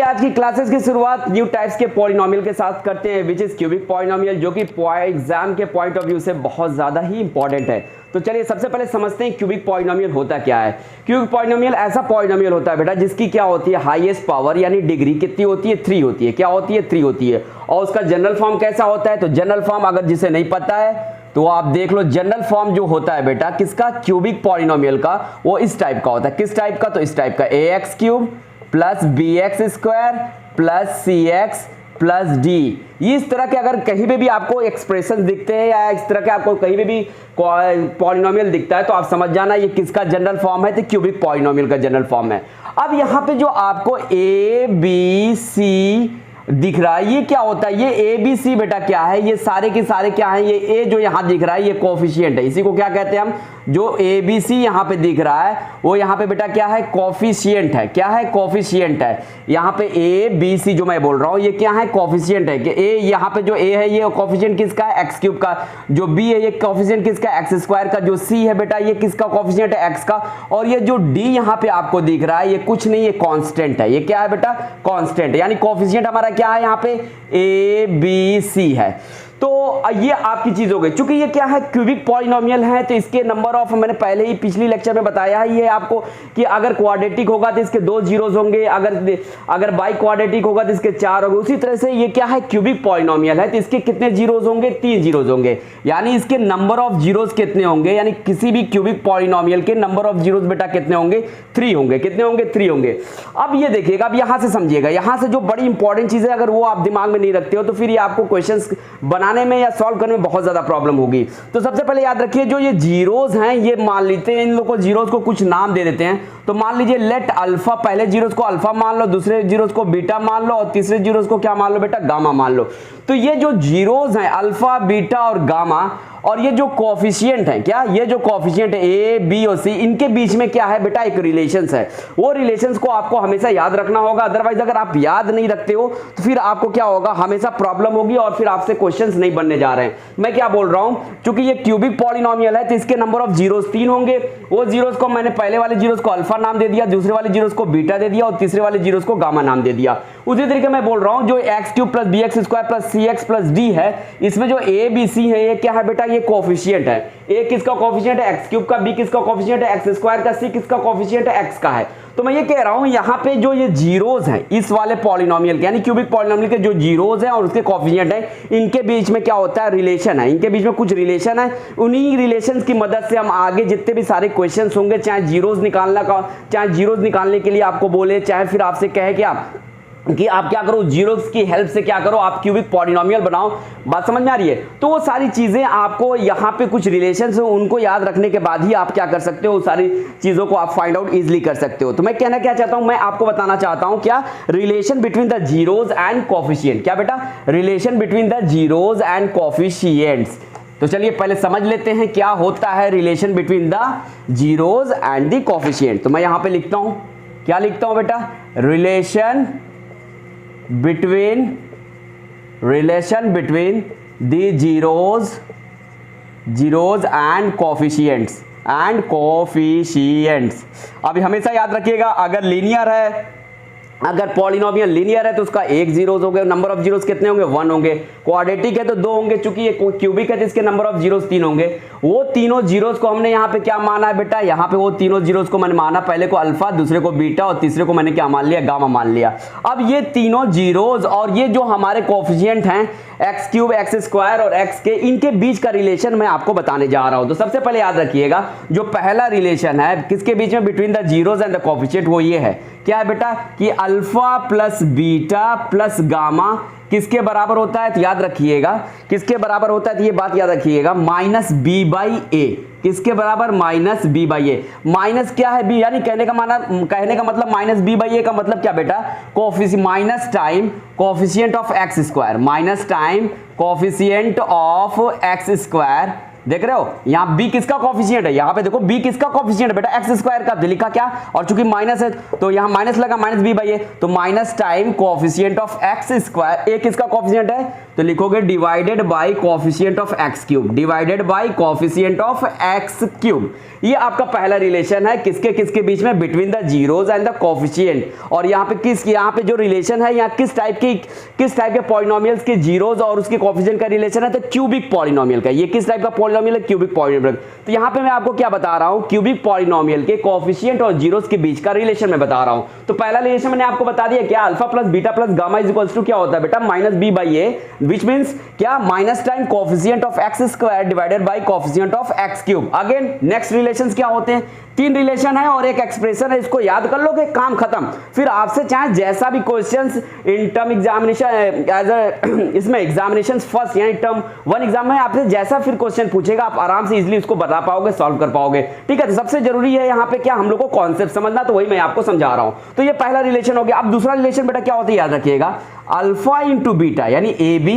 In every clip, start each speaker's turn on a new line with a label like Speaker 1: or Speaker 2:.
Speaker 1: आज की क्लासेस की शुरुआत न्यू टाइप्स के पॉलिनोमियल के साथ करते हैं, विच इज क्यूबिक पॉलिनोमियल, जो कि एग्जाम के पॉइंट ऑफ व्यू से बहुत ज्यादा ही इंपॉर्टेंट है। तो चलिए सबसे पहले समझते हैं क्यूबिक पॉलिनोमियल होता क्या है। क्यूबिक पॉलिनोमियल ऐसा पॉलिनोमियल होता है बेटा जिसकी क्या होती है, हाईएस्ट पावर यानी डिग्री कितनी होती है, 3 होती है। क्या होती है, 3 होती है। और उसका जनरल फॉर्म कैसा होता है, तो जनरल फॉर्म अगर जिसे नहीं पता है तो आप देख लो, जनरल फॉर्म जो होता है बेटा किसका, क्यूबिक पॉलिनोमियल का, वो इस टाइप का होता है। किस टाइप का, तो इस टाइप का, ax cube plus bx square plus cx plus d। इस तरह के अगर कहीं पे भी आपको एक्सप्रेशन दिखते हैं या इस तरह के आपको कहीं पे भी पॉलिनोमियल दिखता है तो आप समझ जाना ये किसका जनरल फॉर्म है, तो क्यूबिक पॉलिनोमियल का जनरल फॉर्म है। अब यहाँ पे जो आपको a b c दिख रहा है, ये क्या होता है, ये a b c बेटा क्या है, ये सारे के सारे क्या है, ये a जो यहां दिख रहा है ये कोफिशिएंट है। इसी को क्या कहते हैं हम, जो a b c यहां पे दिख रहा है वो यहां पे बेटा क्या है, कोफिशिएंट है। क्या है, कोफिशिएंट है। यहां पे a b c जो मैं बोल रहा हूं ये क्या है, कोफिशिएंट है। कि a यहां पे जो a है ये कोफिशिएंट किसका है, x क्यूब का। जो b है ये कोफिशिएंट किसका, x स्क्वायर का। जो c है बेटा ये किसका कोफिशिएंट है, x का। और ये जो d यहां पे आपको दिख रहा है ये कुछ नहीं, ये कांस्टेंट है। ये क्या है बेटा, कांस्टेंट है। यानी कोफिशिएंट हमारा क्या है यहाँ पे, a b c है। तो ये आपकी चीज हो गई। चूंकि ये क्या है, क्यूबिक पॉलिनोमियल है तो इसके नंबर ऑफ, मैंने पहले ही पिछली लेक्चर में बताया है ये आपको कि अगर क्वाड्रेटिक होगा तो इसके 2 जीरोस होंगे, अगर बाई क्वाड्रेटिक होगा तो इसके 4 होंगे। उसी तरह से ये क्या है, क्यूबिक पॉलिनोमियल है तो इसके कितने जीरोस होंगे, 3 जीरोस होंगे। यानी इसके नंबर ऑफ जीरोस कितने होंगे, यानी किसी भी क्यूबिक पॉलिनोमियल के नंबर ऑफ जीरोस बेटा कितने होंगे, 3 होंगे। कितने होंगे, 3 होंगे। अब ये देखिएगा, अब यहां से समझिएगा, यहां से जो बड़ी इंपॉर्टेंट चीज है अगर वो आप दिमाग में नहीं रखते हो तो फिर ये आपको क्वेश्चंस बनाने में या सॉल्व करने में बहुत ज्यादा प्रॉब्लम होगी। तो सबसे पहले याद रखिए, जो ये जीरोस हैं ये मान लेते हैं, इन लोगों को जीरोस को कुछ नाम दे देते हैं। तो मान लीजिए लेट अल्फा, पहले जीरोस को अल्फा मान लो, दूसरे जीरोस को बीटा मान लो और तीसरे जीरोस को क्या मान लो बेटा, गामा मान लो। तो ये जो जीरोस हैं अल्फा बीटा और गामा, और ये जो कोफिशिएंट है, क्या ये जो कोफिशिएंट है ए बी और सी, इनके बीच में क्या है बेटा, एक रिलेशंस है। वो रिलेशंस को आपको हमेशा याद रखना होगा, अदरवाइज अगर आप याद नहीं रखते हो तो फिर आपको क्या होगा, हमेशा प्रॉब्लम होगी और फिर आपसे क्वेश्चंस नहीं बनने जा रहे हैं। मैं क्या बोल रहा हूं, क्योंकि ये क्यूबिक पॉलिनोमियल है तो इसके नंबर ऑफ जीरोस 3 होंगे। वो जीरोस को मैंने पहले वाले जीरोस को अल्फा नाम दे दिया, दूसरे वाले जीरोस को बीटा दे दिया और तीसरे वाले जीरोस को गामा नाम दे दिया। उसी तरीके मैं बोल रहा हूं जो x cube plus b x square plus c x plus d है, इसमें जो ए बी सी है ये क्या है बेटा, ये कोफिशिएंट है। ए किसका कोफिशिएंट है, एक्स क्यूब का, बी किसका कोफिशिएंट है, एक्स स्क्वायर का, सी किसका कोफिशिएंट है, एक्स का है। तो मैं ये कह रहा हूं यहां पे जो ये जीरोस हैं इस वाले पॉलिनोमियल के, यानी क्यूबिक पॉलिनोमियल के जो जीरोस हैं और उसके कोफिशिएंट हैं, इनके बीच में क्या होता है, रिलेशन है। इनके बीच में कुछ रिलेशन है। उन्हीं रिलेशंस की मदद से हम आगे जितने भी सारे क्वेश्चंस होंगे, चाहे जीरोस निकालने के लिए आपको बोले, चाहे फिर आपसे कहे कि आप क्या करो, जीरोस की हेल्प से क्या करो, आप क्यूबिक पॉलिनोमियल बनाओ। बात समझ में आ रही है। तो वो सारी चीजें आपको यहाँ पे कुछ रिलेशंस हैं, उनको याद रखने के बाद ही आप क्या कर सकते हो, सारी चीजों को आप फाइंड आउट इजीली कर सकते हो। तो मैं कहना क्या चाहता हूं, मैं आपको बताना चाहता हूं क्या, relation between the zeros and coefficient. क्या बेटा, relation between the zeros and coefficients. तो चलिए पहले समझ लेते हैं क्या होता है relation between the zeros and the coefficient. तो मैं यहां पे लिखता हूं, क्या लिखता हूं बेटा, relation between the zeros and coefficients अभी हमेशा याद रखिएगा, अगर लीनियर है, अगर पॉलिनोमियल लीनियर है तो उसका 1 जीरोस हो गए, नंबर ऑफ जीरोस कितने होंगे, 1 होंगे। क्वाड्रेटिक है तो 2 होंगे, चूंकि ये क्यूबिक है तो इसके नंबर ऑफ जीरोस 3 होंगे। वो तीनों जीरोस को हमने यहाँ पे क्या माना है बेटा, यहाँ पे वो तीनों जीरोस को मैंने माना, पहले को अल्फा, दूसरे को बीटा और तीसरे को मैंने क्या मान लिया, गामा मान लिया। अब ये तीनों जीरोस और ये जो हमारे कोफिशिएंट हैं एक्स क्यूब, एक्स स्क्वायर और एक्स के, इनके बीच का रिलेशन मैं आपको बताने जा रहा हूं। तो सबसे पहले याद रखिएगा, जो पहला रिलेशन है किसके बीच में, between the zeros and the coefficient, वो ये है, क्या है बेटा, कि alpha plus beta plus gamma किसके बराबर होता है, तो याद रखिएगा किसके बराबर होता है, तो ये बात याद रखिएगा, माइनस बी बाई ए। किसके बराबर, minus b by a. Minus क्या है, बी, यानी कहने का मतलब माइनस बी बाई ए का मतलब क्या बेटा, minus time coefficient of x square, minus time coefficient of x square. देख रहे हो, यहां b किसका कोफिशिएंट है, यहां पे देखो b किसका कोफिशिएंट है बेटा, एक्स स्क्वायर का। लिखा क्या, और चूंकि माइनस है तो यहां माइनस लगा, माइनस b बाई ए, तो minus time coefficient of x square. A किसका कोफिशिएंट है, तो लिखोगे divided by coefficient of x cube, divided by coefficient of x cube. ये आपका पहला रिलेशन है किसके किसके बीच में, between the zeros and the coefficient. और यहाँ पे यहाँ पे जो रिलेशन है यहाँ किस टाइप के पॉलिनोमियल्स के जीरोस और उसके कोफिशिएंट का रिलेशन है, तो क्यूबिक पॉलिनोमियल का। ये किस टाइप का पॉलिनोमियल है, क्यूबिक पॉलिनोमियल। तो यहाँ पे मैं आपको क्या बता रहा हूँ, क्यूबिक पॉलिनोमियल के कोफिशिएंट और जीरोस के बीच का रिलेशन मैं बता रहा हूँ। तो पहला रिलेशन मैंने आपको बता दिया, क्या alpha plus beta plus gamma is equals to क्या होता है बेटा, minus b by a, which means क्या, minus time coefficient of x square divided by coefficient of x cube. Again next relations क्या होते हैं, 3 रिलेशन है और एक एक्सप्रेशन है, इसको याद कर लोगे काम खत्म। फिर आपसे चाहे जैसा भी questions in term examination as a इसमें एग्जामिनेशन फर्स्ट यानी टर्म 1 एग्जाम में आपसे जैसा फिर क्वेश्चन पूछेगा आप आराम से इजीली उसको बता पाओगे, सॉल्व कर पाओगे। ठीक है, तो सबसे जरूरी है यहाँ पे क्या, हम लोग को कॉन्सेप्ट समझना, तो वही मैं आपको समझा रहा हूं। तो ये पहला रिलेशन हो गया। अब दूसरा रिलेशन बेटा क्या होता है, याद रखिएगा, अल्फा इंटू बीटा यानी a b,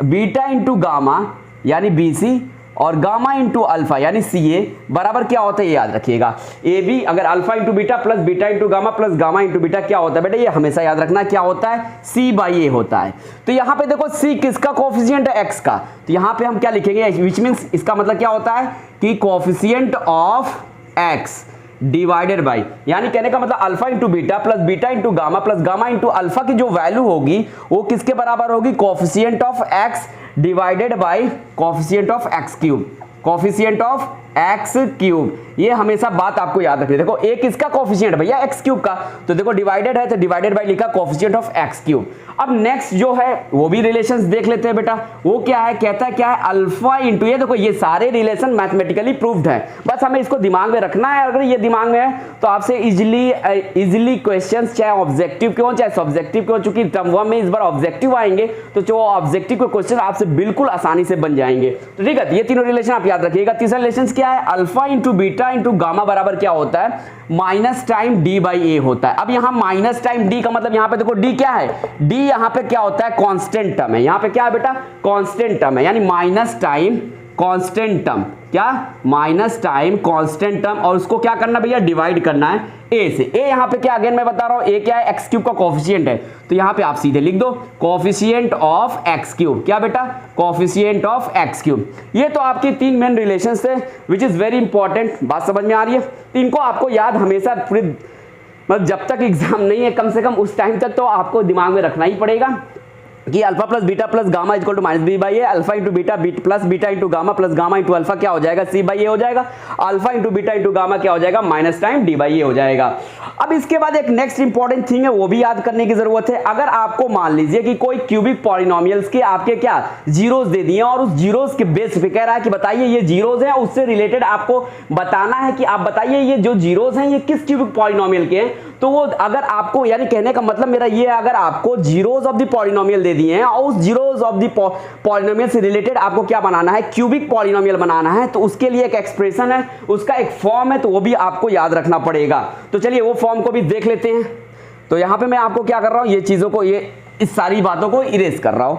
Speaker 1: beta into gamma यानी बी सी, और गामा इंटू अल्फा यानी सी ए बराबर क्या होता है, ये याद रखिएगा। ए बी अगर alpha into beta plus beta into gamma plus gamma into beta क्या होता है बेटा, ये हमेशा याद रखना क्या होता है, सी बाई ए होता है। तो यहाँ पे देखो सी किसका कोफिशिएंट है, एक्स का। तो यहाँ पे हम क्या लिखेंगे, विच मीन्स इसका मतलब क्या होता है कि coefficient of x divided by, यानी कहने का मतलब alpha into beta plus beta into gamma into alpha की जो वैल्यू होगी वो किसके बराबर होगी, coefficient of x divided by coefficient of x cube, coefficient of x cube. ये हमेशा बात आपको याद रखनी है। देखो एक किसका कोफिशिएंट भैया, एक्स क्यूब का, तो देखो डिवाइडेड है तो डिवाइडेड बाय लिखा कोफिशिएंट ऑफ एक्स क्यूब। अब नेक्स्ट जो है वो भी रिलेशंस देख लेते हैं बेटा, वो क्या है, कहता है क्या है, अल्फा इंटू, ये देखो ये सारे रिलेशन मैथमेटिकली प्रूव्ड है, बस हमें इसको दिमाग में रखना है। अगर ये दिमाग में है तो आपसे इजिली क्वेश्चंस चाहे ऑब्जेक्टिव क्यों चाहे सब्जेक्टिव क्यों, चूंकि टर्म 1 में इस बार ऑब्जेक्टिव आएंगे तो जो ऑब्जेक्टिव के क्वेश्चन आपसे बिल्कुल आसानी से बन जाएंगे। तो ठीक है, ये तीनों रिलेशन आप याद रखिएगा। तीसरा रिलेशन क्या है, alpha into beta into gamma बराबर क्या होता है, माइनस टाइम डी बाई ए होता है। अब यहाँ माइनस टाइम डी का मतलब यहाँ पे देखो डी क्या है, डी यहाँ पे क्या होता है, कांस्टेंट टर्म है। यहाँ पे क्या है बेटा, कांस्टेंट टर्म है, यानी माइनस टाइम कांस्टेंट टर्म, क्या, माइनस टाइम कांस्टेंट टर्म, और उसको क्या करना भैया, डिवाइड करना है ए से। ए यहाँ पे क्या, अगेन मैं बता रहा हूं, ए क्या है, एक्स क्यूब का कोफिशिएंट है, तो यहाँ पे आप सीधे लिख दो कोफिशिएंट ऑफ एक्स क्यूब, क्या बेटा, कोफिशिएंट ऑफ एक्स क्यूब। ये तो आपकी 3 मेन रिलेशंस थे विच इज वेरी इंपॉर्टेंट। बात समझ में आ रही है, इनको आपको याद हमेशा पूरी, मतलब जब तक एग्जाम नहीं है कम से कम उस टाइम तक तो आपको दिमाग में रखना ही पड़ेगा कि alpha plus beta plus gamma equal to minus b by a, alpha into beta plus beta into gamma plus gamma into alpha क्या हो जाएगा, सी बाई ए हो जाएगा, alpha into beta into gamma क्या हो जाएगा, minus time d by a हो जाएगा। अब इसके बाद एक नेक्स्ट इंपॉर्टेंट थिंग है, वो भी याद करने की जरूरत है। अगर आपको मान लीजिए कि कोई क्यूबिक पॉलिनोमियल्स के आपके क्या जीरोस दे दिए और उस जीरोस के बेस पे कह रहा है कि बताइए ये जीरोस हैं, उससे रिलेटेड आपको बताना है कि आप बताइए ये जो जीरोस हैं ये किस क्यूबिक पॉलिनोमियल के हैं। तो वो अगर आपको, यानी कहने का मतलब मेरा ये है, अगर आपको जीरोस ऑफ द पॉलिनोमियल दे दिए हैं और उस जीरोस ऑफ द पॉलिनोमियल से रिलेटेड आपको क्या बनाना है, क्यूबिक पॉलिनोमियल बनाना है, तो उसके लिए एक एक्सप्रेशन है, उसका एक फॉर्म है, तो वो भी आपको याद रखना पड़ेगा। तो चलिए वो फॉर्म को भी देख लेते हैं। तो यहां पे मैं आपको क्या कर रहा हूं, ये चीजों को, ये इस सारी बातों को इरेज कर रहा हूं।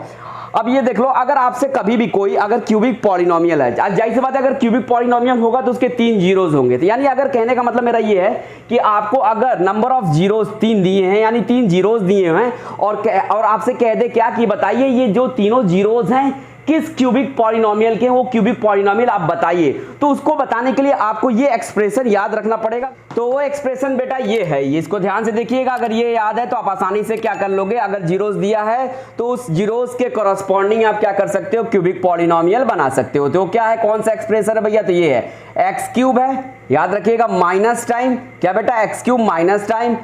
Speaker 1: अब ये देख लो, अगर आपसे कभी भी कोई अगर क्यूबिक पॉलिनोमियल है, जाहिर सी बात है अगर क्यूबिक पॉलिनोमियल होगा तो उसके 3 जीरोस होंगे। तो यानी अगर कहने का मतलब मेरा ये है कि आपको अगर नंबर ऑफ जीरोस 3 दिए हैं, यानी 3 जीरोस दिए हैं और आपसे कह दे क्या कि बताइए ये जो तीनों जीरोस हैं किस क्यूबिक पॉलिनोमियल के, वो क्यूबिक पॉलिनोमियल आप बताइए। तो उसको बताने के लिए आपको ये एक्सप्रेशन याद रखना पड़ेगा। तो वो एक्सप्रेशन बेटा ये है, ये इसको ध्यान से देखिएगा। अगर ये याद है तो आप आसानी से क्या कर लोगे, अगर जीरोस दिया है तो उस जीरोस के कॉरस्पॉन्डिंग आप क्या कर सकते हो, क्यूबिक पॉलिनोमियल बना सकते हो। तो क्या है, कौन सा एक्सप्रेशन है भैया, तो ये है एक्स क्यूब है, याद रखिएगा, माइनस टाइम क्या बेटा, एक्स क्यूब माइनस टाइम।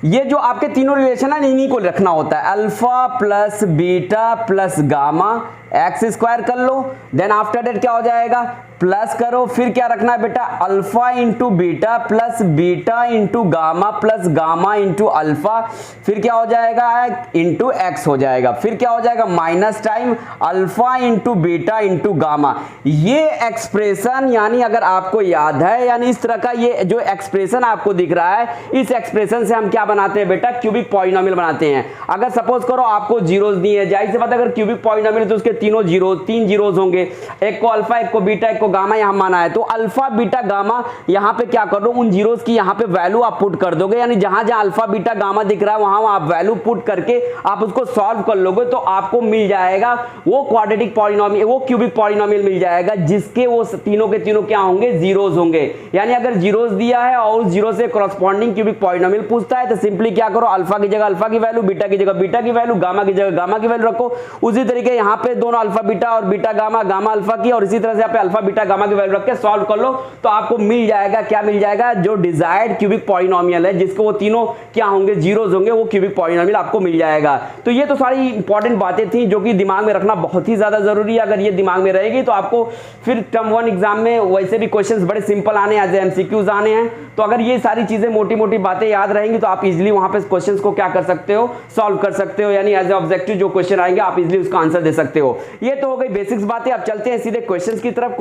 Speaker 1: ये जो आपके तीनों रिलेशन है इन्हीं को रखना होता है, alpha plus beta plus gamma x square कर लो, देन आफ्टर दैट क्या हो जाएगा, प्लस करो, फिर क्या रखना है बेटा, alpha into beta plus beta into gamma plus gamma into alpha, फिर क्या हो जाएगा, इंटू एक्स हो जाएगा, फिर क्या हो जाएगा, minus time alpha into beta into gamma. ये एक्सप्रेशन यानी अगर आपको याद है, यानी इस तरह का ये जो एक्सप्रेशन आपको दिख रहा है, इस एक्सप्रेशन से हम क्या बनाते हैं बेटा, क्यूबिक पॉलिनोमियल बनाते हैं। अगर सपोज करो आपको जीरोस दिए हैं, जाहिर सी बात अगर क्यूबिक पॉलिनोमियल तो उसके तीन जीरोस होंगे, एक को अल्फा, एक को बीटा, एक को गामा यहाँ माना है, तो अल्फा बीटा गामा यहाँ पे क्या कर दो, उन जीरोस की यहाँ पे वैल्यू आप पुट कर दोगे, यानी जहां जहां अल्फा बीटा गामा दिख रहा है वहां आप वैल्यू पुट करके आप उसको सॉल्व कर लोगे तो आपको मिल जाएगा वो क्वाड्रेटिक पॉलिनोमियल, वो क्यूबिक पॉलिनोमियल मिल जाएगा जिसके वो तीनों के तीनों क्या होंगे, जीरोस होंगे। यानी अगर जीरोस दिया है और उस जीरो से कॉरस्पॉन्डिंग क्यूबिक पॉलिनोमियल पूछता है तो सिंपली क्या करो, अल्फा की जगह अल्फा की वैल्यू, बीटा की जगह बीटा की वैल्यू, गामा की जगह गामा की वैल्यू रखो। उसी तरीके यहाँ पे दोनों अल्फा बीटा और बीटा गामा, गामा अल्फा की, और इसी तरह से यहाँ पे अल्फा बीटा गामा की वैल्यू रख के सॉल्व कर लो तो आपको मिल जाएगा, क्या मिल जाएगा, जो डिजायर्ड क्यूबिक पॉलिनोमियल है जिसको वो तीनों क्या होंगे, जीरोस होंगे, वो क्यूबिक पॉलिनोमियल आपको मिल जाएगा। तो ये तो सारी इंपॉर्टेंट बातें थी जो कि दिमाग में रखना बहुत ही ज्यादा जरूरी है। अगर ये दिमाग में रहेगी तो आपको फिर टर्म 1 एग्जाम में वैसे भी क्वेश्चंस बड़े सिंपल आने, एज एमसीक्यूज आने हैं। तो अगर ये सारी चीजें मोटी मोटी बातें याद रहेंगी तो आप इजीली वहां पे क्वेश्चंस को क्या कर सकते हो, सॉल्व कर सकते हो, यानी एज ए ऑब्जेक्टिव जो क्वेश्चन आएंगे आप इजीली उसका आंसर दे सकते हो। ये तो हो गई बेसिक्स बातें। अब चलते हैं सीधे क्वेश्चंस की तरफ।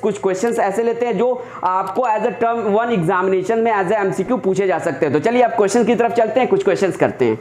Speaker 1: कुछ क्वेश्चंस ऐसे लेते हैं जो आपको एज ए टर्म 1 एग्जामिनेशन में एज ए एमसीक्यू पूछे जा सकते हैं। तो चलिए आप क्वेश्चन की तरफ चलते हैं, कुछ क्वेश्चंस करते हैं।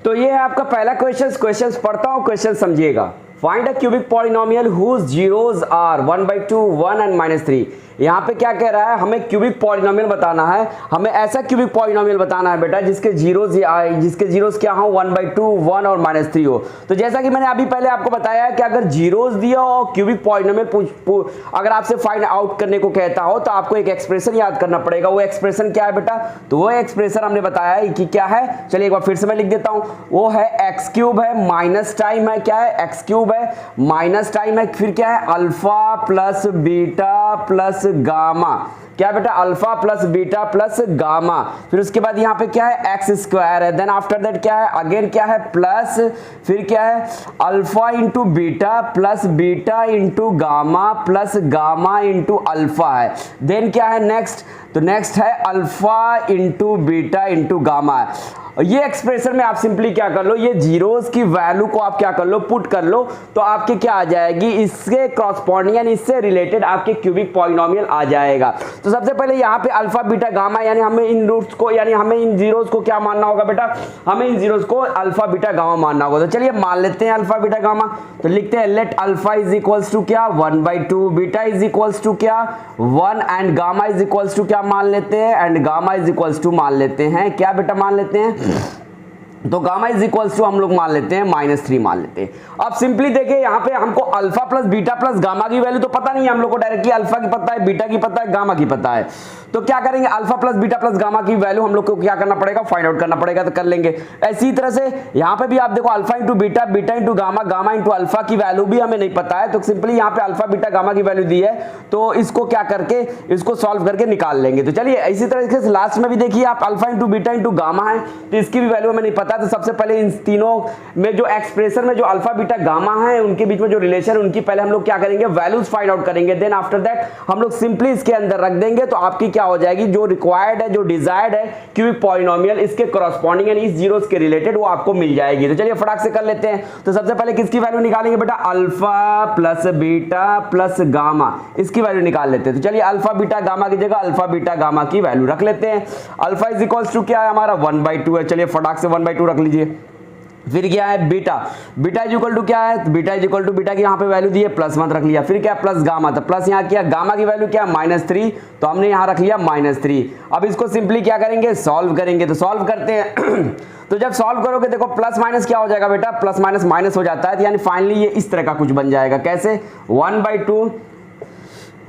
Speaker 1: तो ये है आपका पहला क्वेश्चन पढ़ता हूं, क्वेश्चन समझिएगा। Find a cubic polynomial whose zeros are 1/2, 1 and -3। यहाँ पे क्या कह रहा है, हमें क्यूबिक पॉलिनोमियल बताना है, हमें ऐसा क्यूबिक पॉलिनोमियल बताना है बेटा जिसके जीरोस क्या हो, 1/2, 1 और -3 हो। तो जैसा कि मैंने अभी पहले आपको बताया है कि अगर जीरोस दिया और क्यूबिक पॉलिनोमियल अगर आपसे फाइंड आउट करने को कहता हो तो आपको एक एक्सप्रेशन याद करना पड़ेगा। वो एक्सप्रेशन क्या है बेटा, तो वो एक्सप्रेशन हमने बताया है कि क्या है, चलिए एक बार फिर से मैं लिख देता हूं। वो है एक्स क्यूब है, माइनस टाइम है, क्या है, एक्स क्यूब है, माइनस टाइम है, फिर क्या है, alpha plus beta plus gamma, क्या बेटा, alpha plus beta plus gamma. फिर उसके बाद यहाँ पे क्या है, एक्स स्क्वायर है। देन आफ्टर दैट क्या है, अगेन क्या है, प्लस, फिर क्या है, alpha into beta plus beta into gamma plus gamma into alpha है। देन क्या है नेक्स्ट, तो नेक्स्ट है alpha into beta into gamma है। ये एक्सप्रेशन में आप सिंपली क्या कर लो, ये जीरोस की वैल्यू को आप क्या कर लो, पुट कर लो, तो आपके क्या आ जाएगी, इसके कॉरस्पॉन्डिंग यानी इससे रिलेटेड आपके क्यूबिक पॉलिनोमियल आ जाएगा। तो सबसे पहले यहाँ पे अल्फा बीटा गामा, यानी हमें इन रूट्स को, यानी हमें इन जीरोस को क्या मानना होगा बेटा, हमें इन जीरोस को अल्फा बीटा गामा मानना होगा। तो चलिए मान लेते हैं अल्फा बीटा गामा। तो लिखते हैं let alpha is equals to क्या, 1/2, बीटा इज इक्वल्स टू क्या, 1 and gamma is equals to क्या मान लेते हैं, and gamma is equals to मान लेते हैं, क्या बेटा मान लेते हैं, तो गामा इज इक्वल्स टू हम लोग मान लेते हैं -3 मान लेते हैं। अब सिंपली देखिए यहाँ पे हमको alpha plus beta plus gamma की वैल्यू तो पता नहीं है, हम लोग को डायरेक्टली अल्फा की पता है, बीटा की पता है, गामा की पता है। तो क्या करेंगे, alpha plus beta plus gamma की वैल्यू हम लोग को क्या करना पड़ेगा, फाइंड आउट करना पड़ेगा। तो कर लेंगे इसी तरह से यहाँ पे भी आप देखो alpha into beta, beta into gamma, gamma into alpha की वैल्यू भी हमें नहीं पता है। तो सिंपली यहाँ पे अल्फा बीटा गामा की वैल्यू दी है तो इसको क्या करके, इसको सॉल्व करके निकाल लेंगे। तो चलिए इसी तरह से लास्ट में भी देखिए आप alpha into beta into gamma है तो इसकी भी वैल्यू हमें नहीं पता। तो सबसे पहले इन तीनों में जो एक्सप्रेशन में जो अल्फा बीटा गामा है उनके बीच में जो रिलेशन है उनकी पहले हम लोग क्या करेंगे, वैल्यूज फाइंड आउट करेंगे। देन आफ्टर दैट हम लोग सिंपली इसके अंदर रख देंगे तो आपकी क्या हो जाएगी, जो रिक्वायर्ड है, जो डिजायर्ड है क्यूबिक पॉलिनोमियल इसके कॉरस्पॉन्डिंग यानी इस जीरोस के रिलेटेड वो आपको मिल जाएगी। तो चलिए फटाक से कर लेते हैं। तो सबसे पहले किसकी वैल्यू निकालेंगे बेटा, alpha plus beta plus gamma, इसकी वैल्यू निकाल लेते हैं। तो चलिए अल्फा बीटा गामा की जगह अल्फा बीटा गामा की वैल्यू रख लेते हैं। अल्फा इज इक्वल्स टू क्या है हमारा, 1/2 है, चलिए फटाक से 1/2 रख लीजिए। फिर क्या है beta, beta is equal to क्या है, तो beta is equal to beta की यहाँ पे वैल्यू दी है +1 रख लिया। फिर क्या प्लस गामा, तो प्लस यहाँ किया, गामा की वैल्यू क्या है -3 तो हमने यहाँ रख लिया -3। अब इसको सिंपली क्या करेंगे, सॉल्व करेंगे। तो सॉल्व करते हैं तो जब सॉल्व करोगे देखो प्लस माइनस क्या हो जाएगा बेटा, प्लस माइनस माइनस हो जाता है। तो यानी फाइनली ये इस तरह का कुछ बन जाएगा, कैसे 1/2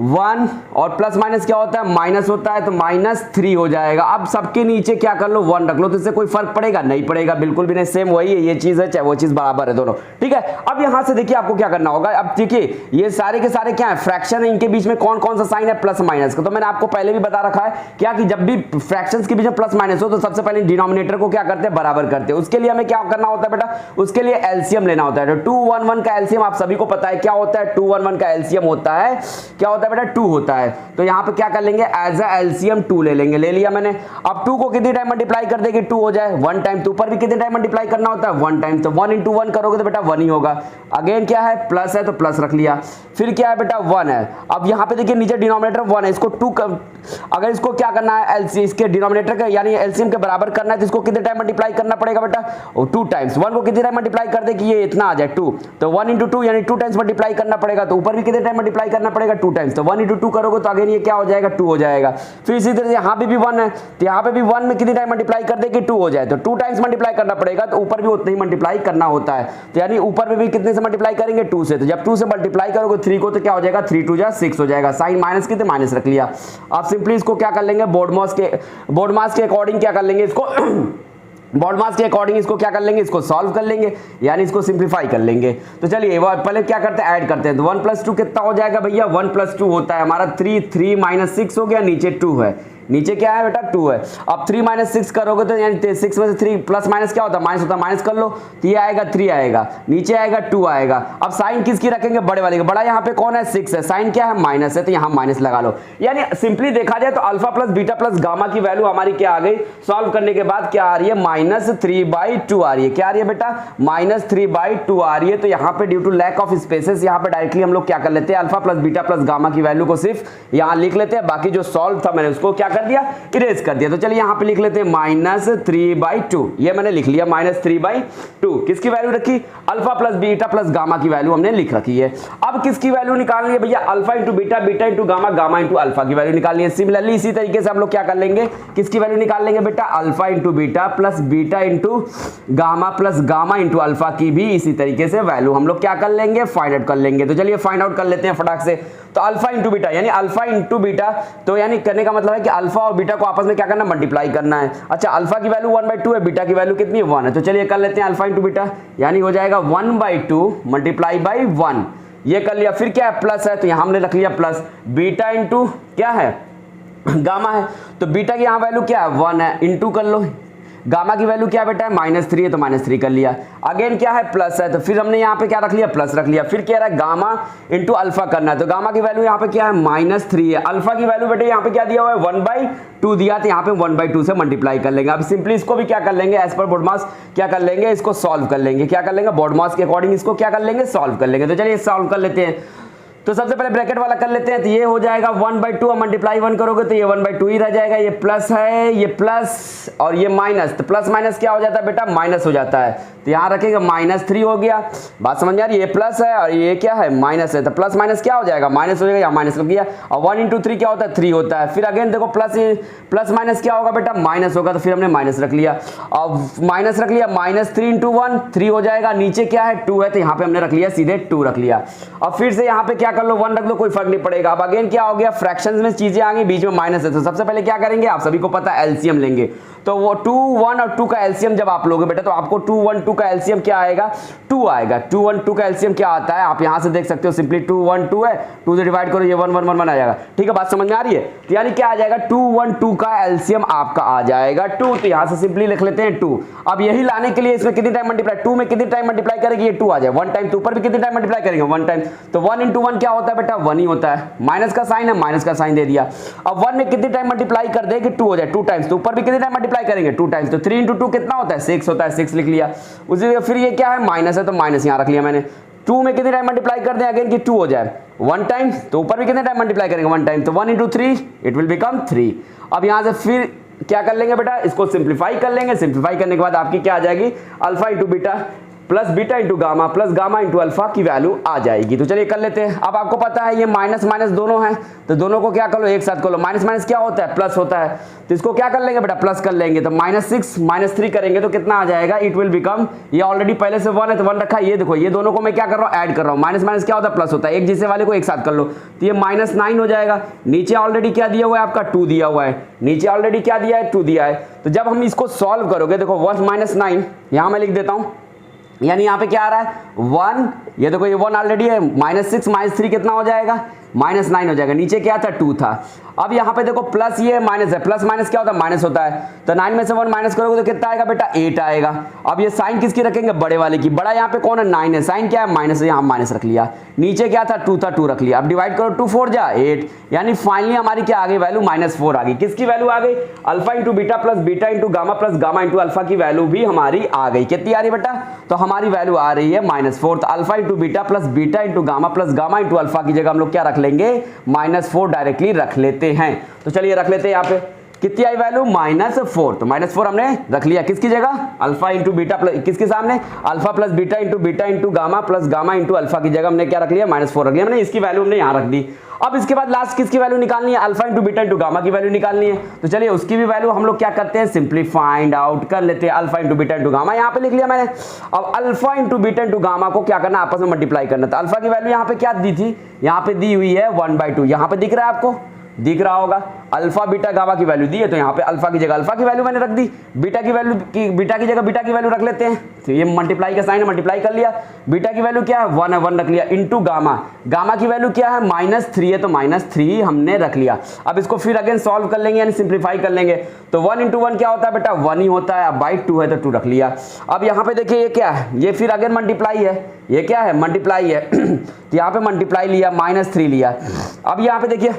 Speaker 1: 1 और प्लस माइनस क्या होता है, माइनस होता है, तो -3 हो जाएगा। अब सबके नीचे क्या कर लो, 1 रख लो। तो इससे कोई फर्क पड़ेगा, नहीं पड़ेगा, बिल्कुल भी नहीं, सेम वही है, ये चीज है चाहे वो चीज बराबर है दोनों, ठीक है। अब यहां से देखिए आपको क्या करना होगा, अब देखिए ये सारे के सारे क्या है, फ्रैक्शन है, इनके बीच में कौन कौन सा साइन है, प्लस माइनस का। तो मैंने आपको पहले भी बता रखा है क्या कि जब भी फ्रैक्शंस के बीच में प्लस माइनस हो तो सबसे पहले डिनोमिनेटर को क्या करते हैं, बराबर करते हैं। उसके लिए हमें क्या करना होता है बेटा, उसके लिए एलसीएम लेना होता है। तो 2 1 1 का एलसीएम आप सभी को पता है क्या होता है, 2 1 1 का एलसीएम होता है क्या होता है है बेटा 2 होता है। तो यहाँ पे क्या कर लेंगे एज अ एलसीएम 2 ले लेंगे, ले लिया मैंने। अब 2 को कितनी टाइम मल्टीप्लाई कर देगी 2 हो जाए 1 टाइम, तो ऊपर भी कितने टाइम मल्टीप्लाई करना होता है 1 टाइम, तो 1 इंटू 1 करोगे तो बेटा 1 ही होगा। अगेन क्या है प्लस है तो प्लस रख लिया, फिर क्या है बेटा 1 है। अब यहाँ पे देखिए नीचे डिनोमिनेटर 1 है, इसको 2 अगर इसको क्या करना है एलसी इसके डिनोमिनेटर का यानी एलसीएम के बराबर करना है तो इसको कितने टाइम मल्टीप्लाई करना पड़ेगा बेटा 2 टाइम्स। 1 को कितने टाइम मल्टीप्लाई कर दे कि ये इतना आ जाए 2, तो 1 इंटू 2 यानी 2 टाइम्स मल्टीप्लाई करना पड़ेगा, तो ऊपर भी कितने टाइम मल्टीप्लाई करना पड़ेगा 2 टाइम्स, तो 1 इंटू 2 करोगे तो अगेन ये क्या हो जाएगा 2 हो जाएगा। फिर इसी तरह से यहाँ पे भी 1 है, तो यहाँ पे भी 1 में कितने टाइम मल्टीप्लाई कर दे कि 2 हो जाए, तो 2 टाइम्स मल्टीप्लाई करना पड़ेगा, तो ऊपर भी उतना ही मल्टीप्लाई करना होता है। तो यानी ऊपर में भी कितने से मल्टीप्लाई करेंगे 2 से, तो जब 2 से मल्टीप्लाई करोगे 3 को तो क्या हो जाएगा 3 2 जा 6 हो जाएगा, साइन माइनस की तो माइनस रख लिया। आप सिंपली इसको क्या कर लेंगे बोर्ड मास के अकॉर्डिंग क्या कर लेंगे इसको बोर्ड मास के अकॉर्डिंग इसको क्या कर लेंगे इसको सॉल्व कर लेंगे यानी इसको सिंप्लीफाई कर लेंगे। तो चलिए पहले क्या करते हैं ऐड करते हैं, तो 1 + 2 कितना हो जाएगा भैया 1 + 2 होता है हमारा 3, 3 - 6 हो गया, नीचे 2 है, नीचे क्या है बेटा 2 है। अब 3 - 6 करोगे तो यानी 6 में से 3 प्लस माइनस क्या होता है माइनस होता है, माइनस कर लो तो ये आएगा 3 आएगा, नीचे आएगा 2 आएगा। अब साइन किसकी रखेंगे बड़े वाले का, बड़ा यहाँ पे कौन है 6 है, साइन क्या है माइनस है तो यहाँ माइनस लगा लो। यानी सिंपली देखा जाए तो alpha plus beta plus gamma की वैल्यू हमारी क्या आ गई सॉल्व करने के बाद क्या आ रही है -3/2 आ रही है। क्या आ रही है बेटा -3/2 आ रही है। तो यहाँ पे due to lack of spaces यहाँ पे डायरेक्टली हम लोग क्या कर लेते हैं alpha plus beta plus gamma की वैल्यू को सिर्फ यहाँ लिख लेते हैं, बाकी जो सॉल्व था मैंने उसको क्या कर दिया इरेज कर दिया। तो चलिए यहाँ पे लिख लेते हैं -3/2, ये मैंने लिख लिया -3/2। किसकी वैल्यू रखी alpha plus beta plus gamma की वैल्यू हमने लिख रखी है। अब किसकी वैल्यू निकालनी है भैया alpha into beta, beta into gamma, gamma into alpha की वैल्यू निकालनी है। सिमिलरली इसी तरीके से हम लोग क्या कर लेंगे किसकी वैल्यू निकाल लेंगे बेटा alpha into beta plus beta into gamma plus gamma into alpha की भी इसी तरीके से वैल्यू हम लोग क्या कर लेंगे फाइंड आउट कर लेंगे। तो चलिए फाइंड आउट कर लेते हैं फटाक से। तो अल्फा इंटू बीटा यानी अल्फा इंटू बीटा, तो यानी करने का मतलब है कि अल्फा और बीटा को आपस में क्या करना मल्टीप्लाई करना है। अच्छा अल्फा की वैल्यू 1/2 है, बीटा की वैल्यू कितनी है 1 है, तो चलिए कर लेते हैं अल्फा इंटू बीटा यानी हो जाएगा 1/2 मल्टीप्लाई बाई 1, ये कर लिया। फिर क्या है प्लस है तो यहां हमने रख लिया प्लस, बीटा इंटू क्या है गामा है, तो बीटा की यहां वैल्यू क्या है 1 है, इंटू कर लो, गामा की वैल्यू क्या बेटा है -3 है तो -3 कर लिया। अगेन क्या है प्लस है तो फिर हमने यहाँ पे क्या रख लिया प्लस रख लिया। फिर क्या रहा गामा इंटू अल्फा करना है, तो गामा की वैल्यू यहाँ पे क्या है -3 है, अल्फा की वैल्यू बेटे यहाँ पे क्या दिया हुआ है 1/2 दिया, तो यहाँ पे 1/2 से मल्टीप्लाई कर लेंगे। अब सिंपली इसको भी क्या कर लेंगे एज पर बोर्ड मास क्या कर लेंगे इसको सॉल्व कर लेंगे, क्या कर लेंगे बोर्ड मास के अकॉर्डिंग इसको क्या कर लेंगे सॉल्व कर लेंगे। तो चलिए सॉल्व कर लेते हैं। तो सबसे पहले ब्रैकेट वाला कर लेते हैं, तो ये हो जाएगा 1/2 मल्टीप्लाई 1 करोगे तो ये 1/2 ही रह जाएगा, ये प्लस है ये प्लस और ये माइनस, तो प्लस माइनस क्या हो जाता है बेटा माइनस हो जाता है, तो यहाँ रखेंगे -3 हो गया। बात समझ आ रही है, ये प्लस है और ये क्या है माइनस है, तो प्लस माइनस क्या हो जाएगा माइनस हो जाएगा, या माइनस लग गया। और 1 × 3 क्या होता है 3 होता है। फिर अगेन देखो प्लस माइनस क्या होगा बेटा माइनस होगा, तो फिर हमने माइनस रख लिया और माइनस रख लिया -3 × 1 3 हो जाएगा, नीचे क्या है 2 है तो यहाँ पे हमने रख लिया सीधे 2 रख लिया। अब फिर से यहाँ पे क्या कर लो 1 रख लो कोई फर्क नहीं पड़ेगा। अब अगेन क्या हो गया फ्रैक्शंस में चीजें आ गई बीच में माइनस है, तो सबसे पहले क्या करेंगे आप सभी को पता है एलसीएम लेंगे। तो वो 2 1 और 2 का एलसीएम जब आप लोगे बेटा तो आपको 2 1 2 का एलसीएम क्या आएगा 2 आएगा। 2 1 2 का एलसीएम क्या आता है आप यहां से देख सकते हो, सिंपली 2 1 2 है, 2 से डिवाइड करो ये 1 1 1 1 आ जाएगा। ठीक है बात समझ में आ रही है, तो यानी क्या आ जाएगा 2 1 2 का एलसीएम आपका आ जाएगा 2, तो यहां से सिंपली लिख लेते हैं 2। अब यही लाने के लिए इसमें कितनी टाइम मल्टीप्लाई 2 में कितनी टाइम मल्टीप्लाई करेंगे ये 2 आ जाए 1 टाइम, तो ऊपर भी कितनी टाइम मल्टीप्लाई करेंगे 1 टाइम, तो 1 × 1 क्या होता है बेटा 1 ही होता है, माइनस का साइन है माइनस का साइन दे दिया। अब 1 में कितनी टाइम मल्टीप्लाई कर दे कि 2 हो जाए 2 टाइम्स, तो ऊपर भी कितनी टाइम मल्टीप्लाई करेंगे 2 टाइम्स, तो 3 × 2 कितना होता है 6 होता है, 6 लिख लिया। उसी फिर ये क्या है माइनस है तो माइनस यहाँ रख लिया मैंने। 2 में कितने टाइम मल्टीप्लाई कर दें अगेन कि 2 हो जाए 1 टाइम, तो ऊपर भी कितने टाइम मल्टीप्लाई करेंगे 1 टाइम, तो 1 × 3 इट विल बिकम 3। अब यहाँ से फिर क्या कर लेंगे बेटा इसको सिंप्लीफाई कर लेंगे, सिंप्लीफाई करने के बाद आपकी क्या आ जाएगी alpha into beta plus beta into gamma plus gamma into alpha की वैल्यू आ जाएगी। तो चलिए कर लेते हैं। अब आपको पता है ये माइनस माइनस दोनों हैं, तो दोनों को क्या कर लो एक साथ कर लो, माइनस माइनस क्या होता है प्लस होता है, तो इसको क्या कर लेंगे बेटा प्लस कर लेंगे, तो -6 -3 करेंगे तो कितना आ जाएगा इट विल बिकम, ये ऑलरेडी पहले से 1 है तो 1 रखा है, ये देखो ये दोनों को मैं क्या कर रहा हूँ ऐड कर रहा हूँ, माइनस माइनस क्या होता है प्लस होता है, एक जैसे वाले को एक साथ कर लो तो ये -9 हो जाएगा। नीचे ऑलरेडी क्या दिया हुआ है आपका 2 दिया हुआ है, नीचे ऑलरेडी क्या दिया है 2 दिया है, तो जब हम इसको सॉल्व करोगे देखो 1 -9 यहाँ मैं लिख देता हूँ, यानी यहाँ पे क्या आ रहा है 1, ये देखो ये 1 ऑलरेडी है, -6 -3 कितना हो जाएगा -9 हो जाएगा। नीचे क्या था 2 था। अब यहाँ पे देखो प्लस ये माइनस है, प्लस माइनस क्या होता है माइनस होता है, तो 9 में से 1 माइनस करोगे तो कितना आएगा बेटा 8 आएगा। अब ये साइन किसकी रखेंगे बड़े वाले की, बड़ा यहाँ पे कौन है 9 है, साइन क्या है माइनस है, यहाँ माइनस रख लिया, नीचे क्या था 2 था 2 रख लिया। अब डिवाइड करो 2 4 जा 8, यानी फाइनली हमारी क्या आ गई वैल्यू -4 आ गई। किसकी वैल्यू आ गई, alpha into beta plus beta into gamma plus gamma into alpha की वैल्यू भी हमारी आ गई। कितनी आ रही बेटा, तो हमारी वैल्यू आ रही है -4। तो alpha into beta plus beta into gamma plus gamma into alpha की जगह हम लोग क्या रख लेंगे -4 डायरेक्टली रख लेते हैं। तो चलिए रख लेते हैं यहाँ पे कितनी आई वैल्यू -4। तो -4 हमने रख लिया किसकी जगह, अल्फा इंटू बीटा प्लस किसके सामने alpha plus beta into gamma plus gamma into alpha की जगह हमने क्या रख लिया -4 रख लिया, हमने इसकी वैल्यू हमने यहाँ रख दी। अब इसके बाद लास्ट किसकी वैल्यू निकालनी है, alpha into beta into gamma की वैल्यू निकालनी है। तो चलिए उसकी भी वैल्यू हम लोग क्या करते हैं सिंपली फाइंड आउट कर लेते हैं। Alpha into beta into gamma यहाँ पे लिख लिया मैंने। अब alpha into beta into gamma को क्या करना आपस में मल्टीप्लाई करना था। अल्फा की वैल्यू यहाँ पे क्या दी थी, यहाँ पे दी हुई है 1/2, यहाँ पे दिख रहा है आपको, दिख रहा होगा। अल्फा बीटा गामा की वैल्यू दी है तो यहाँ पे अल्फा की जगह अल्फा की वैल्यू मैंने रख दी, बीटा की वैल्यू बीटा की जगह बीटा की वैल्यू रख लेते हैं। तो ये मल्टीप्लाई का साइन है, मल्टीप्लाई कर लिया। बीटा की वैल्यू क्या है 1 है, 1 रख लिया इंटू गामा, गामा की वैल्यू क्या है -3 है तो -3 हमने रख लिया। अब इसको फिर अगेन सॉल्व कर लेंगे यानी सिंप्लीफाई कर लेंगे। तो 1 इंटू 1 क्या होता है बेटा 1 ही होता है। अब बाई 2 है तो 2 रख लिया। अब यहाँ पे देखिए ये क्या है, ये फिर अगेन मल्टीप्लाई है, ये क्या है मल्टीप्लाई है तो यहाँ पे मल्टीप्लाई लिया -3 लिया। अब यहाँ पे देखिए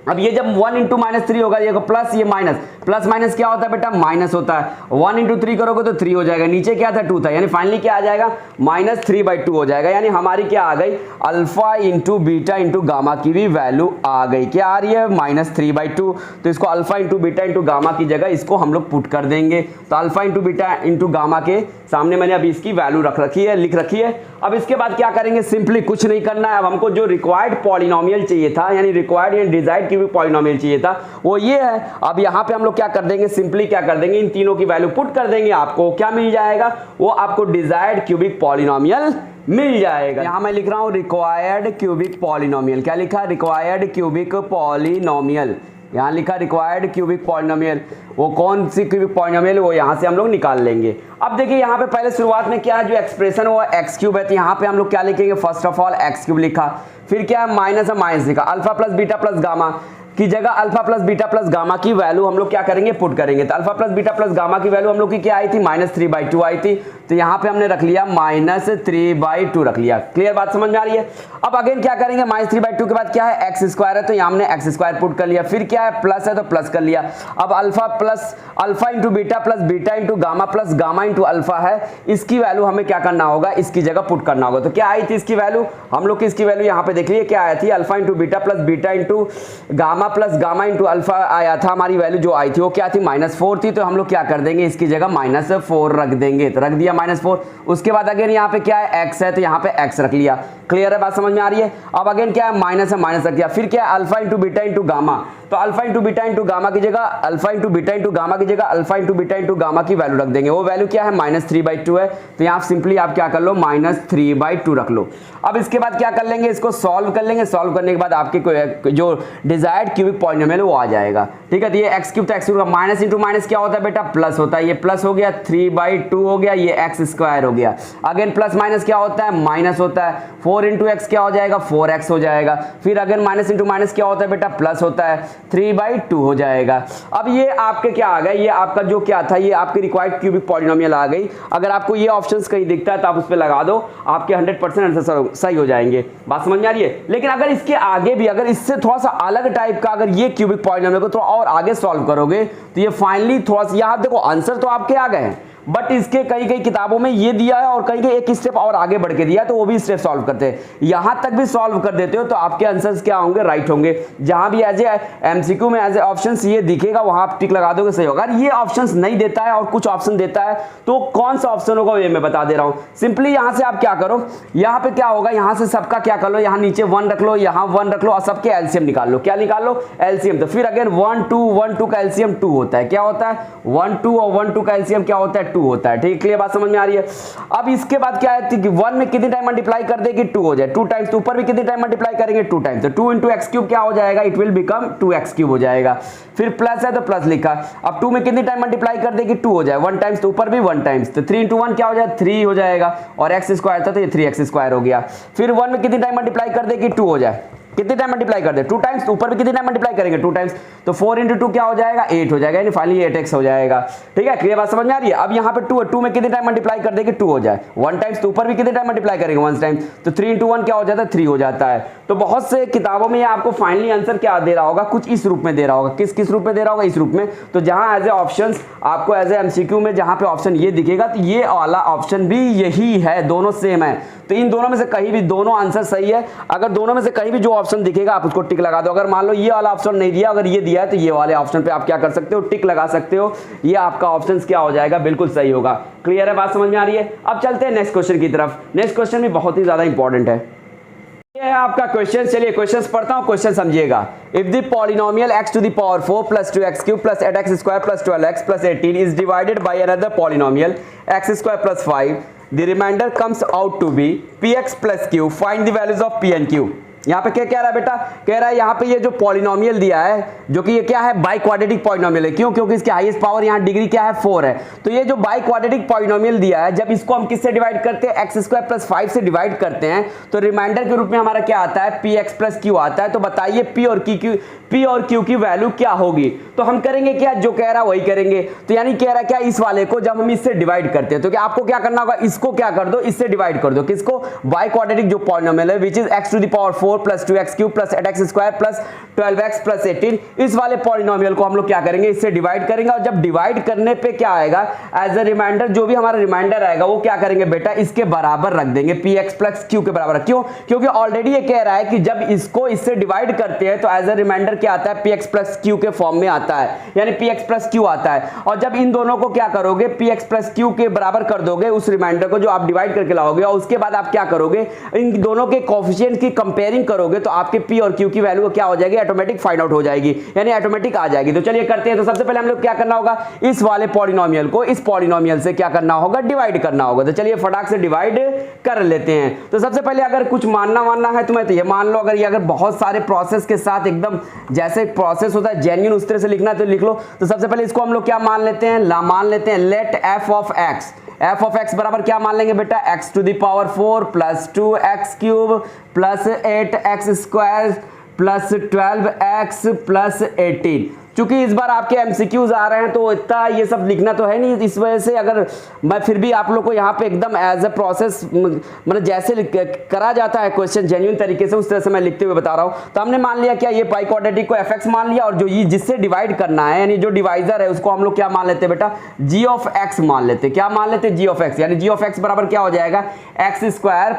Speaker 1: अब ये जब 1 इंटू -3 होगा, ये प्लस ये माइनस, प्लस माइनस क्या होता है बेटा माइनस होता है। 1 इंटू 3 करोगे तो 3 हो जाएगा, नीचे क्या था 2 था, यानी फाइनली क्या आ जाएगा -3/2 हो जाएगा। यानी हमारी क्या आ गई alpha into beta into gamma की भी वैल्यू आ गई। क्या आ रही है -3/2। तो इसको alpha into beta into gamma की जगह इसको हम लोग पुट कर देंगे। तो alpha into beta into gamma के सामने मैंने अभी इसकी वैल्यू रख रखी है, लिख रखी है। अब इसके बाद क्या करेंगे, सिंपली कुछ नहीं करना है। अब हमको जो रिक्वायर्ड पॉलिनोमियल चाहिए था, यानी रिक्वायर्ड या डिजायर्ड क्यूबिक पॉलिनोमियल चाहिए था, वो ये है। अब यहाँ पे हम लोग क्या कर देंगे, सिंपली क्या कर देंगे, इन तीनों की वैल्यू पुट कर देंगे। आपको क्या मिल जाएगा, वो आपको डिजायर्ड क्यूबिक पॉलिनोमियल मिल जाएगा। यहाँ मैं लिख रहा हूँ रिक्वायर्ड क्यूबिक पॉलिनोमियल। क्या लिखा, रिक्वायर्ड क्यूबिक पॉलिनोमियल। यहाँ लिखा रिक्वायर्ड क्यूबिक पॉलिनोमियल। वो कौन सी क्यूबिक पॉलिनोमियल, वो यहाँ से हम लोग निकाल लेंगे। अब देखिए यहाँ पे पहले शुरुआत में क्या है, जो एक्सप्रेशन वो x³ है, तो यहाँ पे हम लोग क्या लिखेंगे, फर्स्ट ऑफ ऑल x³ लिखा, फिर क्या है माइनस है माइनस लिखा, alpha plus beta plus gamma की जगह alpha plus beta plus gamma की वैल्यू हम लोग क्या करेंगे, पुट करेंगे। तो alpha plus beta plus gamma की वैल्यू हम लोग की क्या आई थी, -3/2 आई थी। तो यहाँ पे हमने रख लिया -3/2 रख लिया। क्लियर बात समझ में आ रही है। अब अगेन क्या करेंगे, -3/2 के बाद क्या है x² है, तो यहाँ हमने x² पुट कर लिया। फिर क्या है प्लस है तो प्लस कर लिया। अब alpha into beta plus beta into gamma plus gamma into alpha है, इसकी वैल्यू हमें क्या करना होगा, इसकी जगह पुट करना होगा। तो क्या आई थी इसकी वैल्यू, हम लोग की इसकी वैल्यू यहाँ पे देख लीजिए क्या आई थी, alpha into beta plus beta into gamma plus gamma into alpha आया था। हमारी वैल्यू जो आई थी वो क्या थी, -4 थी। तो हम लोग क्या कर देंगे, इसकी जगह -4 रख देंगे। तो रख दिया -4। उसके बाद अगेन यहाँ पे क्या है x है, तो यहाँ पे x रख लिया। क्लियर है, बात समझ में आ रही है। अब अगेन क्या है माइनस है, माइनस रख दिया। फिर क्या है alpha into beta into gamma, तो alpha into beta into gamma की जगह alpha into beta into gamma की जगह alpha into beta into gamma की वैल्यू रख देंगे। वो वैल्यू क्या है, -3/2 है। तो यहाँ सिंपली आप क्या कर लो, -3/2 रख लो। अब इसके बाद क्या कर लेंगे, इसको सॉल्व कर लेंगे। सॉल्व करने के बाद आपके जो डिजायर्ड क्यूबिक पॉलिनोमियल वो आ जाएगा। ठीक है, तो ये x³ तो x³ माइनस इंटू माइनस क्या होता है बेटा, प्लस होता है। ये प्लस हो गया, 3/2 हो गया, ये x² हो गया। अगेन प्लस माइनस क्या होता है, माइनस होता है। 4 इंटू x क्या हो जाएगा, 4x हो जाएगा। फिर अगेन माइनस इंटू माइनस क्या होता है बेटा, प्लस होता है, 3/2 हो जाएगा। अब ये आपके क्या आ गए, ये आपका जो क्या था, ये आपकी रिक्वायर्ड क्यूबिक पॉलिनोमियल आ गई। अगर आपको ये ऑप्शंस कहीं दिखता है तो आप उस पर लगा दो, आपके 100% आंसर सही हो जाएंगे। बात समझ में आ रही है। लेकिन अगर इसके आगे भी, अगर इससे थोड़ा सा अलग टाइप का अगर ये क्यूबिक पॉलिनोमियल को थोड़ा और आगे सॉल्व करोगे तो ये फाइनली थोड़ा सा, यहाँ देखो आंसर तो आपके आ गए हैं, बट इसके कई किताबों में ये दिया है और कई एक स्टेप और आगे बढ़ के दिया है, तो वो भी स्टेप सॉल्व करते हैं। यहां तक भी सॉल्व कर देते हो तो आपके आंसर्स क्या होंगे, राइट होंगे। जहां भी एज ए एमसीक्यू में एज ए ऑप्शंस ये दिखेगा वहां आप टिक लगा दोगे, सही होगा। अगर ये ऑप्शंस नहीं देता है और कुछ ऑप्शन देता है तो कौन सा ऑप्शन होगा ये मैं बता दे रहा हूं। सिंपली यहां से आप क्या करो, यहां पे क्या होगा, यहां से सबका क्या कर लो, यहां नीचे 1 रख लो, यहां 1 रख लो और सबके एलसीएम निकाल लो। क्या निकाल लो, एलसीएम। तो फिर अगेन 1 2 का एलसीएम 2 होता है। क्या होता है, 1 2 और 1 2 का एलसीएम क्या होता है, 2 होता है। ठीक है, बात समझ में आ रही है। अब इसके बाद क्या है कि 1 में कितने टाइम मल्टीप्लाई कर देगी, 2 हो जाए, 2 टाइम्स। तो ऊपर भी कितने टाइम मल्टीप्लाई करेंगे, 2 टाइम्स। तो 2 इंटू x³ क्या हो जाएगा, इट विल बिकम 2x³ हो जाएगा। फिर प्लस है तो प्लस लिखा। अब 2 में कितने टाइम मल्टीप्लाई कर देगी, 2 हो जाए, 1 टाइम्स। तो ऊपर भी 1 टाइम्स। तो 3 इंटू 1 क्या हो जाए, 3 हो जाएगा। और x² था तो ये 3x² हो गया। फिर 1 में कितने टाइम मल्टीप्लाई कर देगी, 2 हो जाए, कितने टाइम मल्टीप्लाई कर दे 2 टाइम्स, ऊपर भी कितने टाइम मल्टीप्लाई करेंगे 2 टाइम्स, तो 4 × 2 क्या हो जाएगा 8 हो जाएगा, यानी फाइनली 8x हो जाएगा। ठीक है, क्लियर बात समझ में आ रही है। अब यहाँ पे 2 है, 2 में कितने टाइम मल्टीप्लाई कर देंगे 2 हो जाए, 1 टाइम्स, तो ऊपर भी कितने टाइम मल्टीप्लाई करेंगे 1 टाइम, तो 3 × 1 क्या हो जाता है 3 हो जाता है। तो बहुत से किताबों में आपको फाइनली आंसर क्या दे रहा होगा, कुछ इस रूप में दे रहा होगा, किस रूप में दे रहा होगा, इस रूप में। तो जहां एज ए ऑप्शन आपको एज ए एमसीक्यू में जहां पे ऑप्शन ये दिखेगा तो ये वाला ऑप्शन भी यही है, दोनों सेम है। तो इन दोनों में से कहीं भी दोनों आंसर सही है। अगर दोनों में से कहीं भी जो ऑप्शन दिखेगा आप उसको टिक लगा दो। अगर मान लो ये वाला ऑप्शन नहीं दिया, अगर ये दिया है तो ये वाले ऑप्शन पे आप क्या कर सकते हो, टिक लगा सकते हो, ये आपका ऑप्शन क्या हो जाएगा, बिल्कुल सही होगा। क्लियर है, बात समझ में आ रही है। अब चलते हैं नेक्स्ट क्वेश्चन की तरफ। नेक्स्ट क्वेश्चन भी बहुत ही ज्यादा इंपॉर्टेंट है, ये है आपका क्वेश्चन। चलिए क्वेश्चन पढ़ता हूं, क्वेश्चन समझिएगा। If the polynomial x to the power 4 plus 2x³ plus 8x² plus 12x plus 18 is divided by another polynomial x² plus 5, the remainder comes out to be px plus q, find the values of p and q। यहाँ पे क्या कह रहा है बेटा, कह रहा है यहाँ पे ये जो पॉलिनोमियल दिया है, जो कि ये क्या है बाई क्वाड्रेटिक पॉलिनोमियल है। क्यों? क्योंकि इसकी हाईएस्ट पावर यहाँ डिग्री क्या है 4 है। तो ये जो बाई क्वाड्रेटिक पॉलिनोमियल दिया है, जब इसको हम किससे डिवाइड करते हैं x² + 5 से डिवाइड करते हैं, तो रिमाइंडर के रूप में हमारा क्या आता है px + q आता है। तो बताइए p और q की वैल्यू क्या होगी। तो हम करेंगे क्या, जो कह रहा है वही करेंगे। तो यानी कह रहा है क्या, इस वाले को जब हम इससे डिवाइड करते हैं तो क्या आपको क्या करना होगा, इसको क्या कर दो, इससे डिवाइड कर दो। किसको, बाई क्वाड्रेटिक जो पॉलिनोमियल है which is x to the power 4 plus 2x³ plus 8x² plus 12x plus 18, इस वाले पॉलिनोमियल को हम लोग क्या करेंगे, इससे डिवाइड करेंगे। और जब डिवाइड करने पे क्या आएगा, एज अ रिमाइंडर जो भी हमारा रिमाइंडर आएगा वो क्या करेंगे बेटा, इसके बराबर रख देंगे, px plus q के बराबर। क्यों? क्योंकि ऑलरेडी ये कह रहा है कि जब इसको इससे डिवाइड करते हैं तो एज अ रिमाइंडर क्या आता है, px plus q के फॉर्म में आता है, यानी px plus q आता है। और जब इन दोनों को क्या करोगे, px plus q के बराबर कर दोगे उस रिमाइंडर को जो आप डिवाइड करके लाओगे, और उसके बाद आप क्या करोगे, इन दोनों के कोएफिशिएंट की कंपेयरिंग करोगे तो आपके p और q की वैल्यू क्या हो जाएगी, ऑटोमेटिक फाइंड आउट हो जाएगी, यानी ऑटोमेटिक आ जाएगी। तो चलिए करते हैं। तो सबसे पहले हम लोग क्या करना होगा, इस वाले पॉलिनोमियल को इस पॉलिनोमियल से क्या करना होगा, डिवाइड करना होगा। तो चलिए फटाक से डिवाइड कर लेते हैं। तो सबसे पहले अगर कुछ मानना है तो मैं तो ये मान लो, अगर बहुत सारे प्रोसेस के साथ एकदम जैसे प्रोसेस होता है जेन्युइन उस तरह से लिखना है तो लिख लो। तो सबसे पहले इसको हम लोग क्या मान लेते हैं, मान लेते हैं लेट f of x बराबर क्या मान लेंगे बेटा, x to the power 4 plus 2x³ plus 8x² plus 12x plus 18। चूंकि इस बार आपके एमसीक्यूज आ रहे हैं तो इतना ये सब लिखना तो है नहीं, इस वजह से अगर मैं फिर भी आप लोग को यहाँ पे एकदम एज अ प्रोसेस मतलब जैसे करा जाता है क्वेश्चन जेन्युइन तरीके से उस तरह से मैं लिखते हुए बता रहा हूँ। तो हमने मान लिया क्या, ये बाई क्वाड्रेटिक को fx मान लिया, और जो ये जिससे डिवाइड करना है यानी जो डिवाइजर है उसको हम लोग क्या मान लेते हैं बेटा, g of x मान लेते। क्या मान लेते, g of x, यानी g of x बराबर क्या हो जाएगा, x²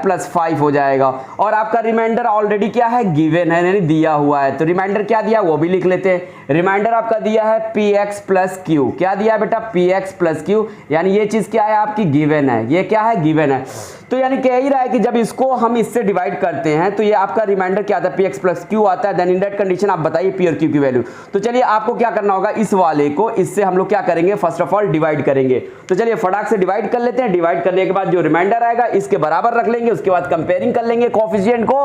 Speaker 1: + 5 हो जाएगा। और आपका रिमाइंडर ऑलरेडी क्या है, गिवन है, यानी दिया हुआ है। तो रिमाइंडर क्या दिया वो भी लिख लेते हैं। रिमाइंडर आपका दिया है px plus q, क्या दिया है बेटा, px plus q, यानी ये चीज क्या है आपकी गिवन है, ये क्या है गिवन है। तो यानी कह ही रहा है कि जब इसको हम इससे डिवाइड करते हैं तो ये आपका रिमाइंडर क्या आता है, px plus q आता है। देन इन दैट कंडीशन आप बताइए p और q की वैल्यू। तो चलिए आपको क्या करना होगा, इस वाले को इससे हम लोग क्या करेंगे, फर्स्ट ऑफ ऑल डिवाइड करेंगे। तो चलिए फटाक से डिवाइड कर लेते हैं। डिवाइड करने के बाद जो रिमाइंडर आएगा इसके बराबर रख लेंगे, उसके बाद कंपेयरिंग कर लेंगे कोएफिशिएंट को,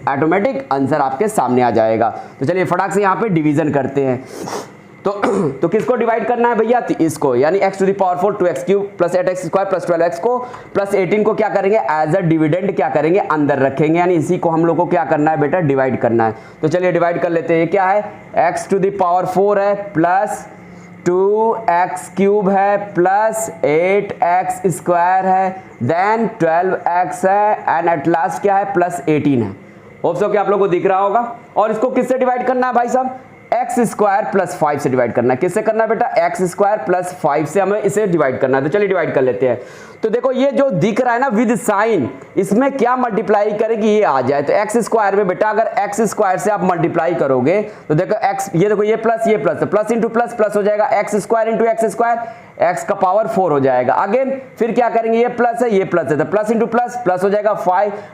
Speaker 1: ऑटोमेटिक आंसर आपके सामने आ जाएगा। तो चलिए फटाक से यहाँ पे डिवीजन करते हैं। तो किसको डिवाइड करना है भैया, इसको, यानी x to the power 4 2x³ plus 8x² plus 12x को plus 18 को क्या करेंगे, एज अ डिविडेंड क्या करेंगे, अंदर रखेंगे, यानी इसी को हम लोग को क्या करना है बेटा, डिवाइड करना है। तो चलिए डिवाइड कर लेते हैं। ये क्या है, x to the power 4 है प्लस 2x³ है प्लस 8x² है, देन 12x है, एंड एट लास्ट क्या है, प्लस 18 है। होप सो कि आप लोगों को दिख रहा होगा। और इसको किससे डिवाइड करना है भाई साहब, x² + 5 से डिवाइड करना है। किससे करना है बेटा, x² + 5 से हमें इसे डिवाइड करना है। तो चलिए डिवाइड कर लेते हैं। तो देखो ये जो दिख रहा है ना विद साइन, इसमें क्या मल्टीप्लाई करें कि ये आ जाए। तो x² में बेटा अगर x² से आप मल्टीप्लाई करोगे तो देखो x, ये देखो ये प्लस तो प्लस इंटू प्लस प्लस हो जाएगा, x² इंटू x², x का पावर 4 हो जाएगा। अगेन फिर क्या करेंगे, ये प्लस है ये प्लस है, तो प्लस इंटू प्लस प्लस हो जाएगा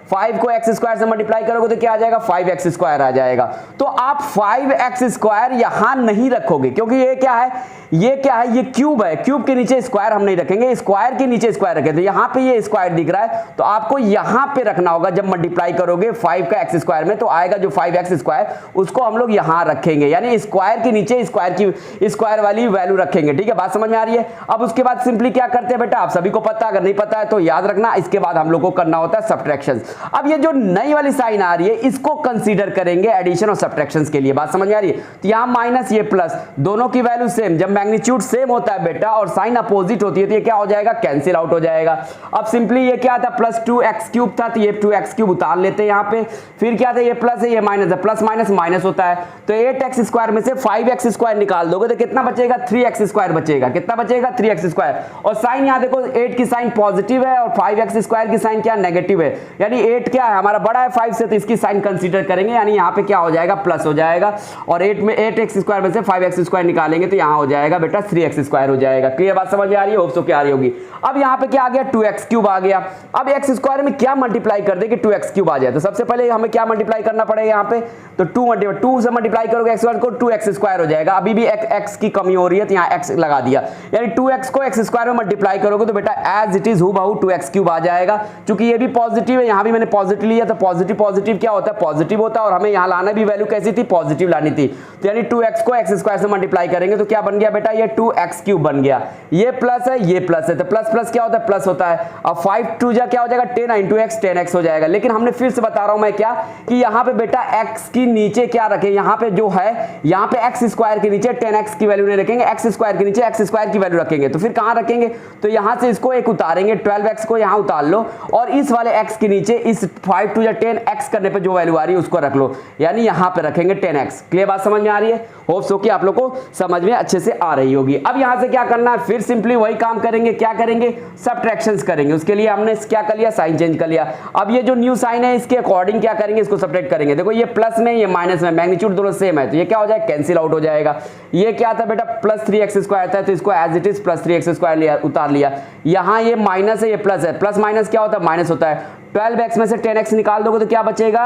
Speaker 1: 5 को x² से मल्टीप्लाई करोगे तो क्या आ जाएगा, 5x² आ जाएगा। तो आप 5x² स्क्वायर यहां नहीं रखोगे, क्योंकि ये क्या है, ये क्यूब है, क्यूब के नीचे स्क्वायर हम नहीं रखेंगे, स्क्वायर के नीचे स्क्वायर रखें। तो यहां पे ये स्क्वायर दिख रहा है, तो आपको यहां पे रखना होगा। जब मल्टीप्लाई करोगे 5 का एक्स स्क्वायर में, तो आएगा जो 5x स्क्वायर, उसको हम लोग यहां रखेंगे, यानी स्क्वायर के नीचे स्क्वायर वाली वैल्यू रखेंगे। ठीक है, बात समझ में आ रही है। अब उसके बाद सिंपली क्या करते हैं बेटा, आप सभी को पता, अगर नहीं पता है तो याद रखना। इसके बाद हम लोग को करना होता है सब्ट्रैक्शन। अब ये जो नई वाली साइन आ रही है, इसको कंसीडर करेंगे एडिशन और सब्ट्रैक्शन के लिए। बात समझ में आ रही है। तो यहां माइनस, ये प्लस, दोनों की वैल्यू सेम। जब मैग्नीट्यूड सेम होता है बेटा और साइन अपोजिट होती है, तो ये क्या हो जाएगा, कैंसिल आउट हो जाएगा। अब सिंपली ये क्या था, प्लस 2x क्यूब था, तो ये 2x क्यूब उतार लेते हैं यहां पे। फिर क्या था, ये प्लस है, ये माइनस है, प्लस माइनस माइनस होता है। तो 8x स्क्वायर में से 5x स्क्वायर निकाल दोगे तो कितना बचेगा, 3x स्क्वायर बचेगा। कितना बचेगा, 3x स्क्वायर। और साइन यहां देखो, 8 की साइन पॉजिटिव है और 5x स्क्वायर की साइन क्या, नेगेटिव है। यानी 8 क्या है, हमारा बड़ा है 5 से, तो इसकी साइन कंसीडर करेंगे, यानी यहां पे क्या हो जाएगा, प्लस हो जाएगा। और 8x स्क्वायर में से 5x स्क्वायर निकालेंगे तो यहां हो जाएगा बेटा 3x स्क्वायर हो जाएगा। क्लियर बात समझ में आ रही है, होप सो क्या आ रही होगी। अब यहां पे क्या आ गया, 2x क्यूब आ गया। अब x स्क्वायर में क्या मल्टीप्लाई कर दे कि 2x क्यूब आ जाए, तो सबसे पहले हमें क्या मल्टीप्लाई करना पड़ेगा यहां पे, तो 2 से मल्टीप्लाई करोगे x स्क्वायर को, 2x स्क्वायर हो जाएगा। अभी भी x की कमी हो रही है, तो यहां x लगा दिया, यानी 2x को x स्क्वायर में मल्टीप्लाई करोगे तो बेटा एज इट इज हूबहू 2x क्यूब आ जाएगा। क्योंकि ये भी पॉजिटिव है, यहां भी मैंने पॉजिटिव लिया, तो पॉजिटिव क्या होता है, पॉजिटिव होता है। और हमें यहां लाना भी वैल्यू कैसी थी, पॉजिटिव लानी थी। तो यानी 2x को x स्क्वायर से मल्टीप्लाई करेंगे तो क्या बन गया बेटा, ये 2x क्यूब बन गया। ये प्लस है, ये प्लस है, तो प्लस प्लस क्या होता है, प्लस होता है। अब 5 2 जा क्या हो जाएगा, 10 इंटू x, 10x हो जाएगा। लेकिन हमने फिर से बता रहा हूं मैं क्या, कि यहां पे बेटा x की नीचे क्या रखें, यहां पे जो है, यहां पे x स्क्वायर के नीचे 10x की वैल्यू नहीं रखेंगे, x स्क्वायर के नीचे x स्क्वायर की वैल्यू रखेंगे। तो फिर कहां रखेंगे, तो यहां से इसको एक उतारेंगे, 12x को यहां उतार लो, और इस वाले x के नीचे इस 5 2 या 10x करने पे जो वैल्यू आ रही है उसको रख लो, यानी यहां पे रखेंगे 10x। क्लियर बात समझ में आ रही है, होप सो कि आप लोग को समझ में अच्छे से आ रही होगी। अब यहां से क्या करना है, फिर सिंपली वही काम करेंगे, क्या करेंगे, सब्ट्रैक्शंस करेंगे। उसके लिए हमने क्या कर लिया, साइन चेंज कर लिया। अब ये जो न्यू साइन है, इसके अकॉर्डिंग क्या करेंगे, इसको सब्ट्रैक्ट करेंगे। देखो ये प्लस में, ये माइनस में, मैग्नीट्यूड दोनों सेम है, तो ये क्या हो जाएगा, कैंसिल आउट हो जाएगा। ये क्या था बेटा, प्लस 3x स्क्वायर था, तो इसको as it is plus 3x square लिया, उतार लिया। यहां ये माइनस है, ये प्लस है, प्लस माइनस क्या होता है, माइनस होता है। 12x में से 10x निकाल दोगे तो क्या बचेगा,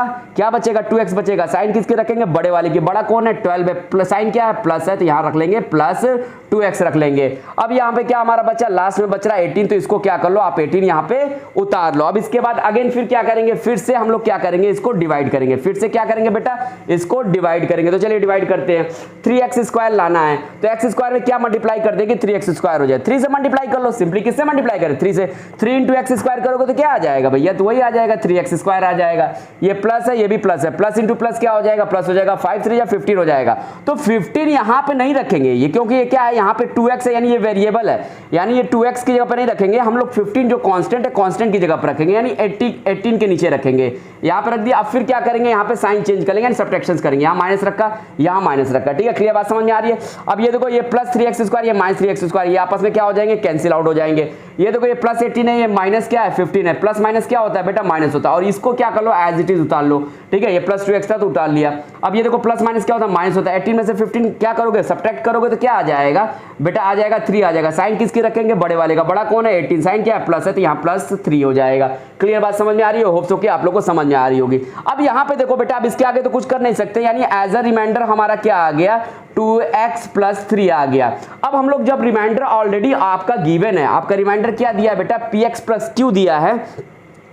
Speaker 1: 2x बचेगा। साइन किसके रखेंगे, बड़े वाले की। बड़ा कौन है, 12 है, प्लस साइन क्या है, प्लस है, तो यहां रख लेंगे प्लस 2x रख लेंगे। अब यहां पे क्या हमारा बचा, लास्ट में बच रहा है 18, तो इसको क्या कर लो आप, 18 यहां पे उतार लो। अब इसके बाद अगेन फिर क्या करेंगे, फिर से हम लोग क्या करेंगे, इसको डिवाइड करेंगे। फिर से क्या करेंगे बेटा, इसको डिवाइड करेंगे। तो चलिए डिवाइड करते हैं। 3x स्क्वायर लाना है, तो x स्क्वायर में क्या मल्टीप्लाई कर देंगे, 3x स्क्वायर हो जाए। 3 से मल्टीप्लाई कर लो, सिंपली किससे मल्टीप्लाई करें, 3 से। 3 इंटू x स्क्वायर करोगे तो क्या आ जाएगा भैया, तो वही आ जाएगा, 3x स्क्वायर आ जाएगा। ये प्लस है, ये भी प्लस है, प्लस इंटू प्लस क्या हो जाएगा, प्लस हो जाएगा। 5 3 या 15 हो जाएगा। तो 15 यहां पे नहीं रखेंगे ये, क्योंकि ये क्या है, यहां पे 2x है, यानी ये वेरिएबल है, यानी ये 2x की जगह पर नहीं रखेंगे हम लोग। 15 जो कांस्टेंट है, कांस्टेंट की जगह पर रखेंगे, यानी 18 के नीचे रखेंगे, यहां पर रख दिया। अब फिर क्या करेंगे, यहां पे साइन चेंज करेंगे, यानी सब्ट्रैक्शंस करेंगे। यहां माइनस रखा, यहां माइनस रखा, ठीक है, क्लियर बात समझ में आ रही है। अब ये देखो, ये प्लस 3x स्क्वायर, ये माइनस 3x स्क्वायर, ये आपस में क्या हो जाएंगे, कैंसिल आउट हो जाएंगे। ये देखो, ये प्लस 18 है, ये माइनस क्या है, 15 है। प्लस माइनस क्या होता है बेटा, माइनस होता है। और इसको क्या कर लो, एज इट इज उतार लो, ठीक है। ये प्लस 2x था तो उतार लिया। अब ये देखो, प्लस माइनस क्या होता है, माइनस होता है। 18 में से 15 क्या करोगे, सब्ट्रैक्ट करोगे तो क्या आ जाएगा बेटा, आ जाएगा 3 आ जाएगा। साइन किसकी रखेंगे, बड़े वाले का। बड़ा कौन है, 18, साइन क्या है, प्लस है, तो यहाँ प्लस 3 हो जाएगा। क्लियर बात समझ में आ रही है, होप सो कि आप लोग को समझ में आ रही होगी। अब यहाँ पे देखो बेटा, अब इसके आगे तो कुछ कर नहीं सकते, यानी एज अ रिमाइंडर हमारा क्या आ गया, 2x प्लस 3 आ गया। अब हम लोग जब रिमाइंडर ऑलरेडी आपका गिवन है, आपका रिमाइंडर क्या दिया है बेटा, px प्लस q दिया है,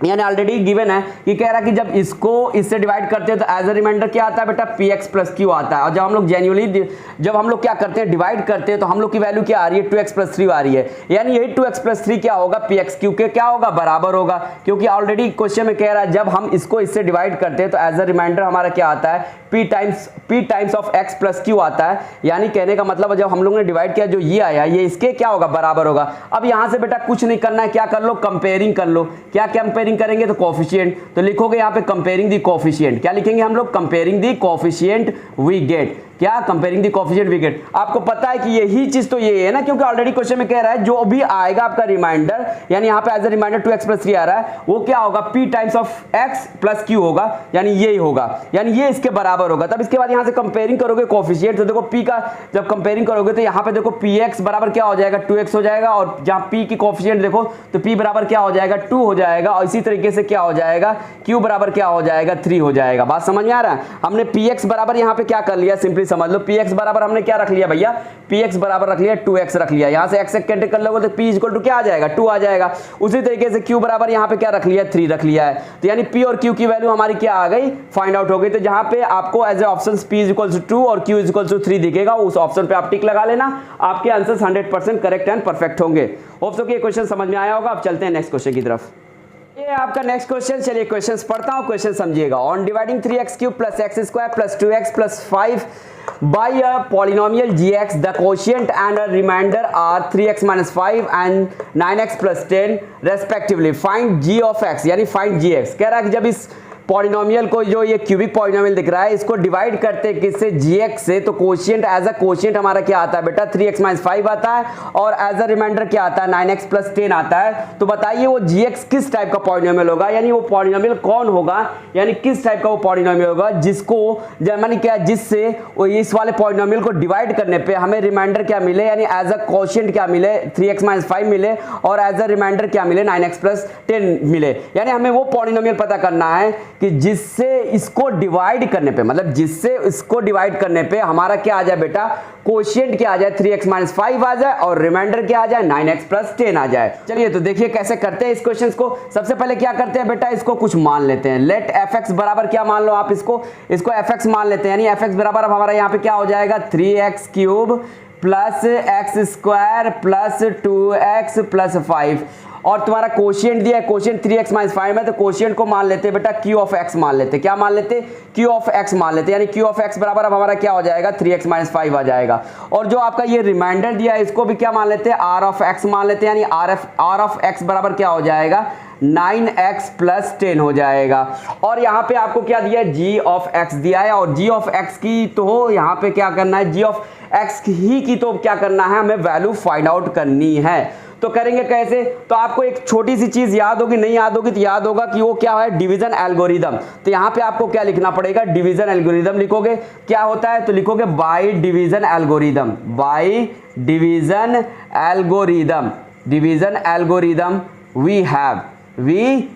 Speaker 1: यानी ऑलरेडी गिवन है कि कह रहा कि जब इसको इससे डिवाइड करते हैं तो एज अ रिमाइंडर क्या आता है बेटा, px प्लस q आता है। और जब हम लोग जेन्युइनली जब हम लोग क्या करते हैं, डिवाइड करते हैं, तो हम लोग की वैल्यू क्या आ रही है, 2x प्लस 3 आ रही है। यानी यही 2x प्लस 3 क्या होगा, px q के क्या होगा, बराबर होगा। क्योंकि ऑलरेडी क्वेश्चन में कह रहा है जब हम इसको इससे डिवाइड करते हैं तो एज अ रिमाइंडर हमारा क्या आता है, p times of x plus q आता है। यानी कहने का मतलब जब हम लोग ने डिवाइड किया, जो ये आया ये इसके क्या होगा, बराबर होगा। अब यहां से बेटा कुछ नहीं करना है, क्या कर लो, कंपेयरिंग कर लो। क्या कंपेयरिंग करेंगे, तो कोफिशिएंट। तो लिखोगे यहाँ पे कंपेयरिंग दी कोफिशिएंट, क्या लिखेंगे हम लोग, comparing the coefficient we get. क्या, comparing the coefficient we get. आपको पता है कि यही चीज तो ये है ना, क्योंकि ऑलरेडी क्वेश्चन में कह रहा है जो भी आएगा आपका रिमाइंडर, यानी यहाँ पे as a remainder 2x plus 3 आ रहा है, वो क्या होगा, p times of x plus q होगा, यानी यही होगा, यानी ये इसके बराबर होगा। तब इसके बाद यहाँ से कंपेयरिंग करोगे कोफिशिएंट, तो देखो p का जब कंपेयरिंग करोगे तो यहाँ पे देखो px बराबर क्या हो जाएगा, 2x हो जाएगा। और जहाँ p की कोफिशिएंट देखो तो p बराबर क्या हो जाएगा, 2 हो जाएगा। और इसी तरीके से क्या हो जाएगा, q बराबर क्या हो जाएगा, 3 हो जाएगा। बात समझ में आ रहा है। हमने px बराबर यहाँ पे क्या कर लिया, सिंपली समझ लो। पी एक्स बराबर हमने क्या रख लिया भैया, पी एक्स बराबर रख लिया 2x रख लिया, यहाँ से x कैंसिल कर लोगे तो p इक्वल टू क्या आ जाएगा 2 आ जाएगा। उसी तरीके से q बराबर यहाँ पे क्या रख लिया 3 रख लिया है, तो यानी p और q की वैल्यू हमारी क्या आ गई फाइंड आउट हो गई। तो जहाँ पे आपको as a option p equal to 2 और q इक्वल टू 3 दिखेगा उस ऑप्शन पे आप टिक लगा लेना, आपके आंसर 100% करेक्ट एंड परफेक्ट होंगे। होप सो कि ये क्वेश्चन समझ में आया होगा। अब चलते हैं नेक्स्ट क्वेश्चन की तरफ। ये आपका नेक्स्ट क्वेश्चन, चलिए क्वेश्चन पढ़ता हूं, क्वेश्चन समझिएगा। On dividing 3x³ + x² + 2x + 5 by a polynomial gx, the quotient and a remainder are 3x - 5 and 9x + 10 respectively. Find g of x, यानी find gx। कह रहा है कि जब इस पॉलिनोमियल को, जो ये क्यूबिक पॉलिनोमियल दिख रहा है, इसको डिवाइड करते हैं किससे, gx से, तो कोशिएंट एज अ कोशिएंट हमारा क्या आता है बेटा 3x - 5 आता है, और एज अ रिमाइंडर क्या आता है 9x + 10 आता है। तो बताइए वो gx किस टाइप का पॉलिनोमियल होगा, यानी वो पॉलिनोमियल कौन होगा, यानी किस टाइप का वो पॉलिनोमियल होगा जिसको यानी क्या, जिससे इस वाले पॉलिनोमियल को डिवाइड करने पे हमें रिमाइंडर क्या मिले, यानी एज अ कोशिएंट क्या मिले 3x - 5 मिले, और एज अ रिमाइंडर क्या मिले 9x + 10 मिले। यानी हमें वो पॉलिनोमियल पता करना है कि जिससे इसको डिवाइड करने पे, मतलब जिससे इसको डिवाइड करने पे हमारा क्या आ जाए बेटा, कोशिएंट क्या आ जाए 3x - 5 आ जाए, और रिमाइंडर क्या आ जाए 9x + 10 आ जाए। चलिए तो देखिए कैसे करते हैं इस क्वेश्चन को। सबसे पहले क्या करते हैं बेटा, इसको कुछ मान लेते हैं। लेट fx बराबर क्या मान लो आप, इसको fx मान लेते हैं, यानी fx बराबर अब हमारा यहाँ पे क्या हो जाएगा 3x³ + x² + 2x + 5, और तुम्हारा कोशिएंट दिया है, कोशिएंट 3x - 5 है, तो कोशिएंट को मान लेते हैं बेटा q of x मान लेते हैं। क्या मान लेते हैं, q of x मान लेते हैं, यानी q of x बराबर अब हमारा क्या हो जाएगा 3x - 5 आ जाएगा। और जो आपका ये रिमाइंडर दिया है इसको भी क्या मान लेते हैं, r of x मान लेते हैं, यानी r of x बराबर क्या हो जाएगा 9x + 10 हो जाएगा। और यहाँ पे आपको क्या दिया है, g of x दिया है, और g of x की तो यहाँ पे क्या करना है, g of x ही की तो क्या करना है, हमें वैल्यू फाइंड आउट करनी है। तो करेंगे कैसे, तो आपको एक छोटी सी चीज याद होगी, नहीं याद होगी तो याद होगा कि वो क्या है डिवीजन एल्गोरिदम। तो यहाँ पे आपको क्या लिखना पड़ेगा, डिवीजन एल्गोरिदम लिखोगे। क्या होता है, तो लिखोगे by division algorithm, by division algorithm, division algorithm we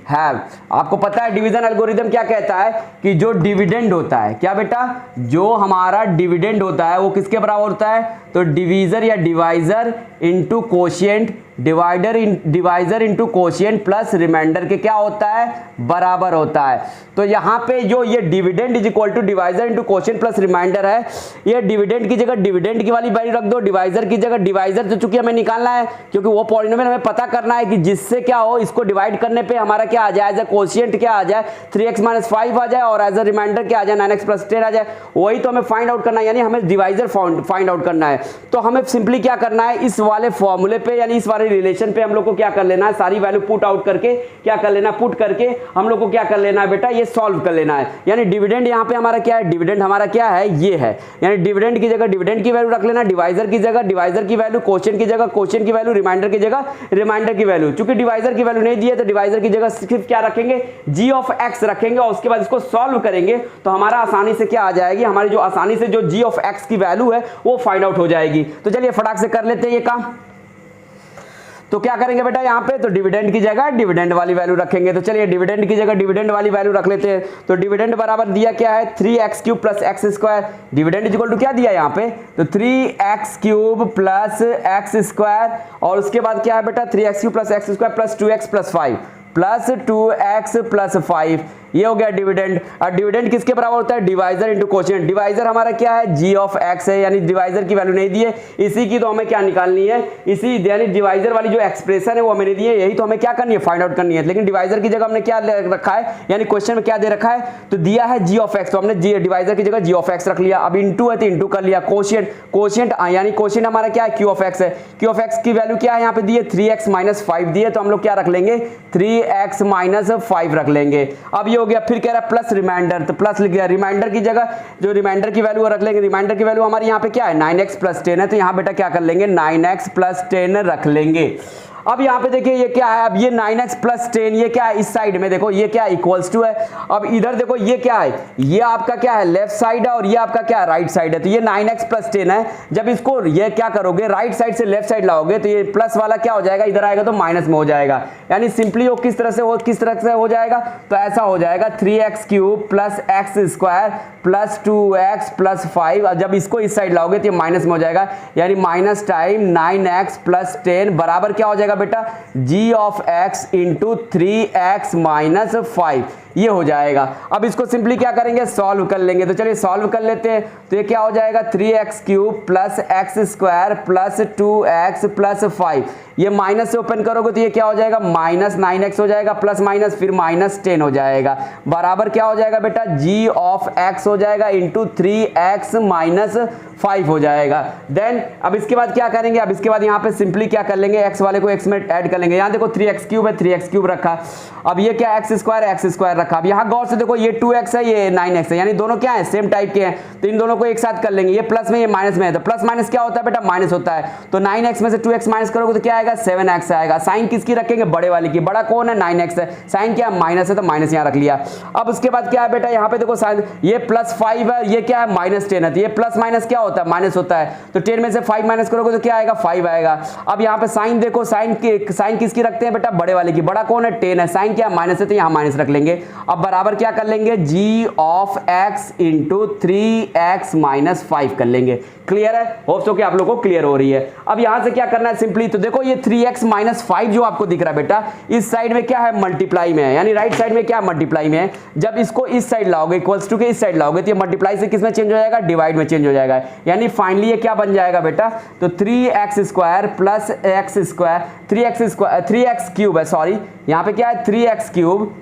Speaker 1: have. आपको पता है डिवीजन एल्गोरिदम क्या कहता है कि जो डिविडेंड होता है, क्या बेटा, जो हमारा डिविडेंड होता है वो किसके बराबर होता है, तो डिवीजर या divisor into quotient, divisor into quotient plus remainder के क्या होता है, बराबर होता है। तो यहाँ पे जो ये dividend is equal to divisor into quotient plus remainder है, ये डिविडेंड की जगह डिविडेंड की वाली वैल्यू रख दो, डिवाइजर की जगह डिवाइजर, तो चूंकि हमें निकालना है क्योंकि वो पॉलिनोमियल हमें पता करना है कि जिससे क्या हो, इसको डिवाइड करने पे हमारा क्या आ जाए, एज अ कोशिएंट क्या आ जाए 3x - 5 आ जाए, और एज अ रिमाइंडर क्या आ जाए 9x + 10 आ जाए। वही तो हमें फाइंड आउट करना है, यानी हमें डिवाइजर फाइंड आउट करना है। तो हमें सिंपली क्या करना है, इस वाले फॉर्मूले पे यानी इस वाले रिलेशन पे हम लोग को क्या कर लेना है, सारी वैल्यू पुट आउट करके क्या कर लेना, पुट करके हम लोग को क्या कर लेना है बेटा, ये सॉल्व कर लेना है। यानी डिविडेंड यहाँ पे हमारा क्या है, डिविडेंड हमारा क्या है, ये है, यानी डिविडेंड की जगह डिविडेंड की वैल्यू रख लेना, डिवाइजर की जगह डिवाइजर की वैल्यू, कोशिएंट की जगह कोशिएंट की वैल्यू, रिमाइंडर की जगह रिमाइंडर की वैल्यू। चूंकि डिवाइजर की वैल्यू नहीं दी है तो डिवाइजर की जगह सिर्फ क्या रखेंगे, g of x रखेंगे, और उसके बाद इसको सॉल्व करेंगे तो हमारा आसानी से क्या आ जाएगी, हमारी जो आसानी से जो g of x की वैल्यू है वो फाइंड आउट हो जाएगी। तो चलिए फटाक से कर लेते हैं ये काम। तो क्या करेंगे बेटा यहाँ पे, तो डिविडेंड की जगह डिविडेंड वाली वैल्यू रखेंगे। तो चलिए डिविडेंड की जगह डिविडेंड वाली वैल्यू रख लेते हैं। तो डिविडेंड बराबर दिया क्या है 3x³ + x², dividend equal to क्या दिया यहाँ पे, तो 3x³ + x², और उसके बाद क्या है बेटा 3x³ + x² + 2x + 5 + 2x + 5, ये हो गया डिविडेंड। और डिविडेंड किसके बराबर होता है, डिवाइजर इनटू कोशिएंट। डिवाइजर हमारा क्या है, g of x है, यानी डिवाइजर की वैल्यू नहीं दी है, इसी की तो हमें क्या निकालनी है, इसी यानी डिवाइजर वाली जो एक्सप्रेशन है वो हमें नहीं दी है, यही तो हमें क्या करनी है, फाइंड आउट करनी है। लेकिन डिवाइजर की जगह हमने क्या रखा है, यानी क्वेश्चन में क्या दे रखा है, तो दिया है g of x, तो हमने डिवाइजर की जगह g of x रख लिया। अब इनटू है तो इनटू कर लिया, कोशिएंट यानी कोशिएंट हमारा क्या है, q of x है, q of x की वैल्यू क्या है यहाँ पे दी है 3x - 5 दी है, तो हम लोग क्या रख लेंगे 3x - 5 रख लेंगे। अब ये हो गया, फिर कह रहा है प्लस रिमाइंडर, तो प्लस लिख दिया, रिमाइंडर की जगह जो रिमाइंडर की वैल्यू रख लेंगे, रिमाइंडर की वैल्यू हमारी यहाँ पे क्या है 9x + 10 है, तो यहाँ बेटा क्या कर लेंगे 9x + 10 रख लेंगे। अब यहाँ पे देखिए ये क्या है, अब ये 9x प्लस 10 ये क्या है इस साइड में देखो ये क्या इक्वल्स टू है। अब इधर देखो ये क्या है, ये आपका क्या है लेफ्ट साइड है और ये आपका क्या राइट साइड है। तो ये 9x प्लस 10 है, जब इसको ये क्या करोगे राइट साइड से लेफ्ट साइड लाओगे तो ये प्लस वाला क्या हो जाएगा, इधर आएगा तो माइनस में हो जाएगा। यानी सिंपली वो किस तरह से हो जाएगा, तो ऐसा हो जाएगा 3x cube plus x square plus 2x plus 5। जब इसको इस साइड लाओगे तो ये माइनस में हो जाएगा, यानी माइनस टाइम 9x प्लस 10 बराबर क्या हो जाएगा बेटा, g of x into 3x minus 5 ये हो जाएगा। अब इसको सिंपली क्या करेंगे, सॉल्व कर लेंगे। तो चलिए सॉल्व कर लेते हैं। तो ये क्या हो जाएगा 3x cube plus x square plus 2x plus 5, ये माइनस से ओपन करोगे तो ये क्या हो जाएगा माइनस 9x हो जाएगा प्लस माइनस फिर माइनस 10 हो जाएगा, बराबर क्या हो जाएगा बेटा g ऑफ x हो जाएगा इंटू 3x माइनस 5 हो जाएगा। देन अब इसके बाद क्या करेंगे, अब इसके बाद यहाँ पे सिंपली क्या कर लेंगे, x वाले को x में ऐड कर लेंगे। यहाँ देखो 3x क्यूब है 3x क्यूब रखा, अब ये क्या x स्क्वायर रखा। अब यहाँ गौर से देखो ये 2x है ये 9x है, यानी दोनों क्या है सेम टाइप के हैं, तो इन दोनों को एक साथ कर लेंगे। ये प्लस में ये माइनस में है, तो प्लस माइनस क्या होता है बेटा माइनस होता है। तो 9x में से 2x माइनस करोगे तो क्या आएगा 7x आएगा। साइन किसकी रखेंगे, बड़े वाले की, बड़ा कौन है 9x है, साइन क्या माइनस है तो माइनस यहाँ रख लिया। अब उसके बाद क्या है बेटा, यहाँ पे देखो साइन ये प्लस 5 है, ये क्या है माइनस 10 है, तो ये प्लस माइनस क्या होता है माइनस होता है। तो 10 में से 5 माइनस करोगे तो क्या आएगा 5 आएगा। अब यहाँ पे साइन देखो, साइन किसकी रखते हैं बेटा, बड़े वाले की, बड़ा कौन है 10 है, साइन क्या माइनस है तो यहाँ माइनस रख लेंगे। अब बराबर क्या कर लेंगे g of x into 3x minus 5 कर लेंगे। क्लियर है, होप सो कि आप लोगों को क्लियर हो रही है। अब यहां से क्या करना है सिंपली, तो देखो ये 3x माइनस 5 जो आपको दिख रहा है बेटा, इस साइड में क्या है मल्टीप्लाई में है, यानी राइट साइड में क्या है मल्टीप्लाई में है। जब इसको इस साइड लाओगे इक्वल्स टू के इस साइड लाओगे तो ये मल्टीप्लाई से किस में चेंज हो जाएगा, डिवाइड में चेंज हो जाएगा। यानी फाइनली ये क्या बन जाएगा बेटा, तो 3x square plus x square 3x cube है, सॉरी यहाँ पे क्या है 3x cube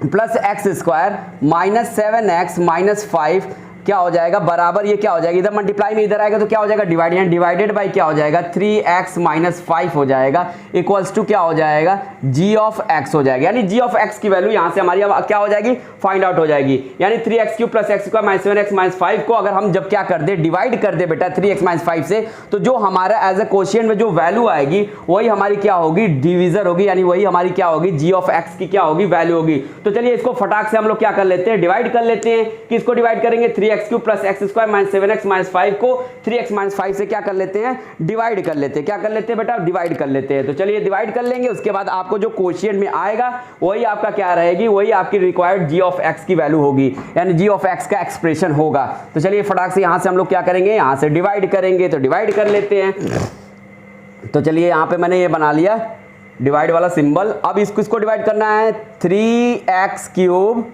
Speaker 1: plus x square minus 7x minus 5 क्या हो जाएगा, बराबर ये क्या हो जाएगा, इधर मल्टीप्लाई में इधर आएगा तो क्या हो जाएगा डिवाइड, डिवाइडेड बाई क्या हो जाएगा 3x माइनस 5 हो जाएगा, इक्वल्स टू क्या हो जाएगा g ऑफ x हो जाएगा। यानी g ऑफ x की वैल्यू यहां से हमारी अब क्या हो जाएगी फाइंड आउट हो जाएगी। यानी 3x cube plus x square minus 7x minus 5 को अगर हम जब क्या कर दे डिवाइड कर दे बेटा 3x माइनस 5 से, तो जो हमारा एज ए क्वोशिएंट में जो वैल्यू आएगी वही हमारी क्या होगी डिविजर होगी, यानी वही हमारी क्या होगी g ऑफ x की क्या होगी वैल्यू होगी। तो चलिए इसको फटाक से हम लोग क्या कर लेते हैं डिवाइड कर लेते हैं। किसको डिवाइड करेंगे 3x cube plus x square minus 7x minus 5 को 3x माइनस 5 से क्या कर लेते हैं डिवाइड कर लेते हैं। क्या कर लेते हैं बेटा डिवाइड कर लेते हैं। तो चलिए डिवाइड कर लेंगे, उसके बाद आपको जो क्वोशिएंट में आएगा वही आपका क्या रहेगी, वही आपकी रिक्वायर्ड g ऑफ x की वैल्यू होगी, यानी g ऑफ x का एक्सप्रेशन होगा। तो चलिए फटाक से यहां से हम लोग क्या करेंगे, यहां से डिवाइड करेंगे, तो डिवाइड कर लेते हैं। तो चलिए यहां पे मैंने ये बना लिया डिवाइड वाला सिंबल। अब इसको डिवाइड करना है 3x cube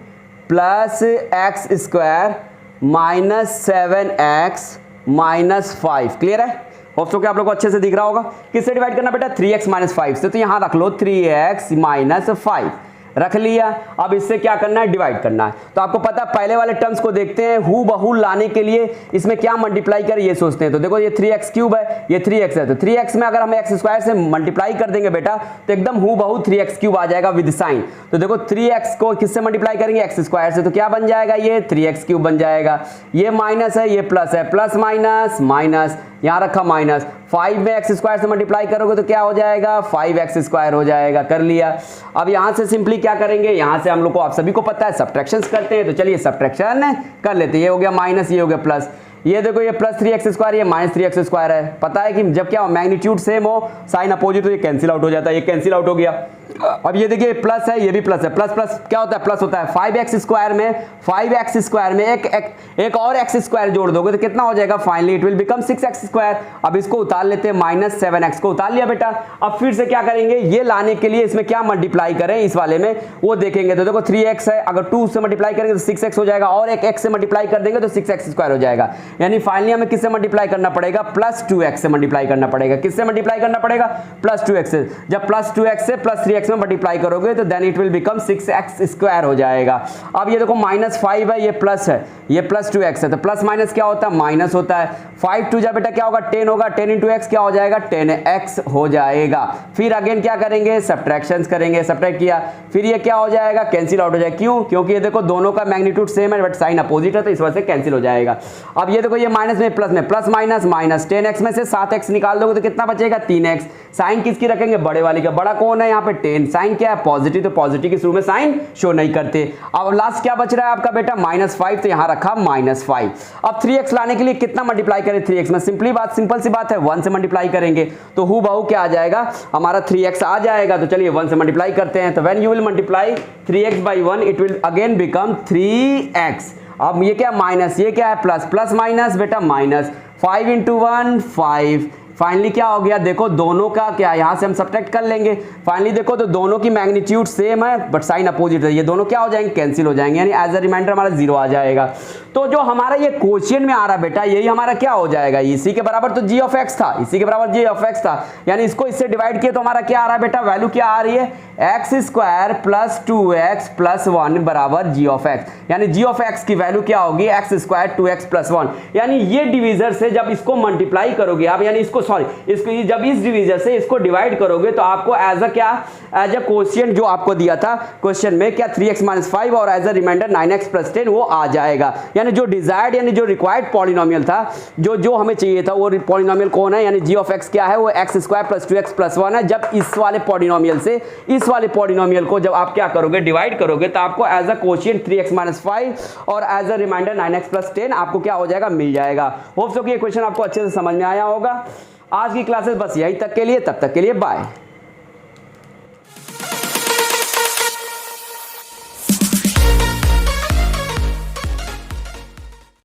Speaker 1: plus x square minus 7x minus 5। Clear है, होप सो कि आप लोग को अच्छे से दिख रहा होगा। किससे डिवाइड करना बेटा 3x माइनस 5 से, तो यहां रख लो 3x माइनस 5 रख लिया। अब इससे क्या करना है डिवाइड करना है। तो आपको पता है पहले वाले टर्म्स को देखते हैं, हु बहू लाने के लिए इसमें क्या मल्टीप्लाई करें ये सोचते हैं। तो देखो ये 3x क्यूब है ये 3x है, तो 3x में अगर हम x स्क्वायर से मल्टीप्लाई कर देंगे बेटा तो एकदम हु बहू 3x क्यूब आ जाएगा विद साइन। तो देखो 3x को किससे मल्टीप्लाई करेंगे x स्क्वायर से, तो क्या बन जाएगा ये 3x क्यूब बन जाएगा। ये माइनस है ये प्लस है, प्लस माइनस माइनस यहां रखा माइनस, 5 में एक्स स्क्वायर से मल्टीप्लाई करोगे तो क्या हो जाएगा 5x स्क्वायर हो जाएगा। कर लिया। अब यहां से सिंपली क्या करेंगे, यहां से हम लोग को आप सभी को पता है सब्ट्रैक्शंस करते हैं, तो चलिए सब्ट्रैक्शन कर लेते हैं। ये हो गया माइनस, ये हो गया प्लस, ये देखो ये प्लस 3x स्क्वायर ये माइनस 3x स्क्वायर है। पता है कि जब क्या हो मैग्नीट्यूड सेम हो साइन अपोजिट तो ये कैंसिल आउट हो जाता है, ये कैंसिल आउट हो गया। अब ये देखिए प्लस है ये भी प्लस है, प्लस प्लस क्या होता है प्लस होता है। 5x स्क्वायर में एक और x स्क्वायर जोड़ दोगे तो कितना हो जाएगा finally it will become 6x square. अब इसको उतार लेते हैं, माइनस 7x को उतार लिया बेटा। अब फिर से क्या करेंगे, ये लाने के लिए इसमें क्या मल्टीप्लाई करें इस वाले में वो देखेंगे। तो देखो 3x है, अगर 2 से मल्टीप्लाई करेंगे तो 6x हो जाएगा, और एक x से मल्टीप्लाई कर देंगे तो 6x स्क्वायर हो जाएगा। यानी फाइनली हमें किससे मल्टीप्लाई करना पड़ेगा प्लस 2x से मल्टीप्लाई करना पड़ेगा। किससे मल्टीप्लाई करना पड़ेगा प्लस 2x से। जब प्लस 2x से प्लस 3x में मल्टीप्लाई करोगे तो then it will become 6x square हो जाएगा। अब ये देखो माइनस 5 है ये प्लस है, ये प्लस 2x है, तो प्लस माइनस क्या होता है माइनस होता है। 5 2 जा बेटा क्या होगा 10 होगा, 10 इंटू एक्स क्या हो जाएगा 10x हो जाएगा। फिर अगेन क्या करेंगे सब्ट्रैक्शंस करेंगे, सब्ट्रैक्ट किया फिर ये क्या हो जाएगा कैंसिल आउट हो जाएगा। क्यों, क्योंकि ये देखो दोनों का मैग्नीट्यूड सेम है बट साइन अपोजिट है, तो इस वजह से कैंसिल हो जाएगा। अब ये देखो ये माइनस में प्लस में, प्लस माइनस माइनस, 10x में से 7x निकाल दोगे तो कितना बचेगा 3x। साइन किसकी रखेंगे, बड़े वाली का। बड़ा कौन है यहाँ पे 10, साइन क्या है पॉजिटिव, तो पॉजिटिव के शुरू में साइन शो नहीं करते। अब लास्ट क्या बच रहा है आपका बेटा -5, तो यहाँ रखा -5। अब 3x लाने के लिए कितना मल्टीप्लाई करें 3x में, सिंपल सी बात है 1 से मल्टीप्लाई करेंगे तो हु बहु क्या आ जाएगा हमारा 3x आ जाएगा। तो चलिए 1 से मल्टीप्लाई करते हैं। तो when you will multiply 3x by 1 it will again become 3x। अब ये क्या माइनस, ये क्या है प्लस, प्लस माइनस बेटा माइनस, 5 इंटू 1 5। फाइनली क्या हो गया, देखो दोनों का क्या, यहाँ से हम सब्ट्रैक्ट कर लेंगे। फाइनली देखो तो दोनों की मैग्नीट्यूड सेम है बट साइन अपोजिट है, ये दोनों क्या हो जाएंगे कैंसिल हो जाएंगे, यानी एज अ रिमाइंडर हमारा 0 आ जाएगा। तो जो हमारा ये क्वोशिएंट में आ रहा बेटा यही हमारा क्या हो जाएगा, इसी के बराबर तो g ऑफ x था, इसी के बराबर g ऑफ x था, यानी इसको इससे डिवाइड किया तो हमारा क्या आ रहा है बेटा, वैल्यू क्या आ रही है x square plus 2x plus 1 बराबर g ऑफ x, यानी g ऑफ x की वैल्यू क्या होगी x स्क्वायर 2x प्लस 1। यानी ये डिवीजर से जब इसको मल्टीप्लाई करोगे आप, यानी इसको इसको जब इस डिवीजर से इसको डिवाइड करोगे तो आपको एज अ क्वोशिएंट जो आपको दिया था क्वेश्चन में क्या 3x - 5 और एज अ रिमाइंडर 9x + 10 वो आ जाएगा। यानी जो डिजायर्ड यानी जो रिक्वायर्ड पॉलिनोमियल था, जो हमें चाहिए था वो पॉलिनोमियल कौन है, यानी g ऑफ x क्या है वो x square plus 2x plus 1 है। जब इस वाले पॉलिनोमियल से इस वाले पॉलिनोमियल को जब आप क्या करोगे डिवाइड करोगे तो आपको एज अ क्वोशिएंट 3x - 5 और एज अ रिमाइंडर 9x + 10 आपको क्या हो जाएगा मिल जाएगा। होप सो कि ये क्वेश्चन आपको अच्छे से समझ में आया होगा। आज की क्लासेस बस यही तक के लिए, तब तक के लिए बाय।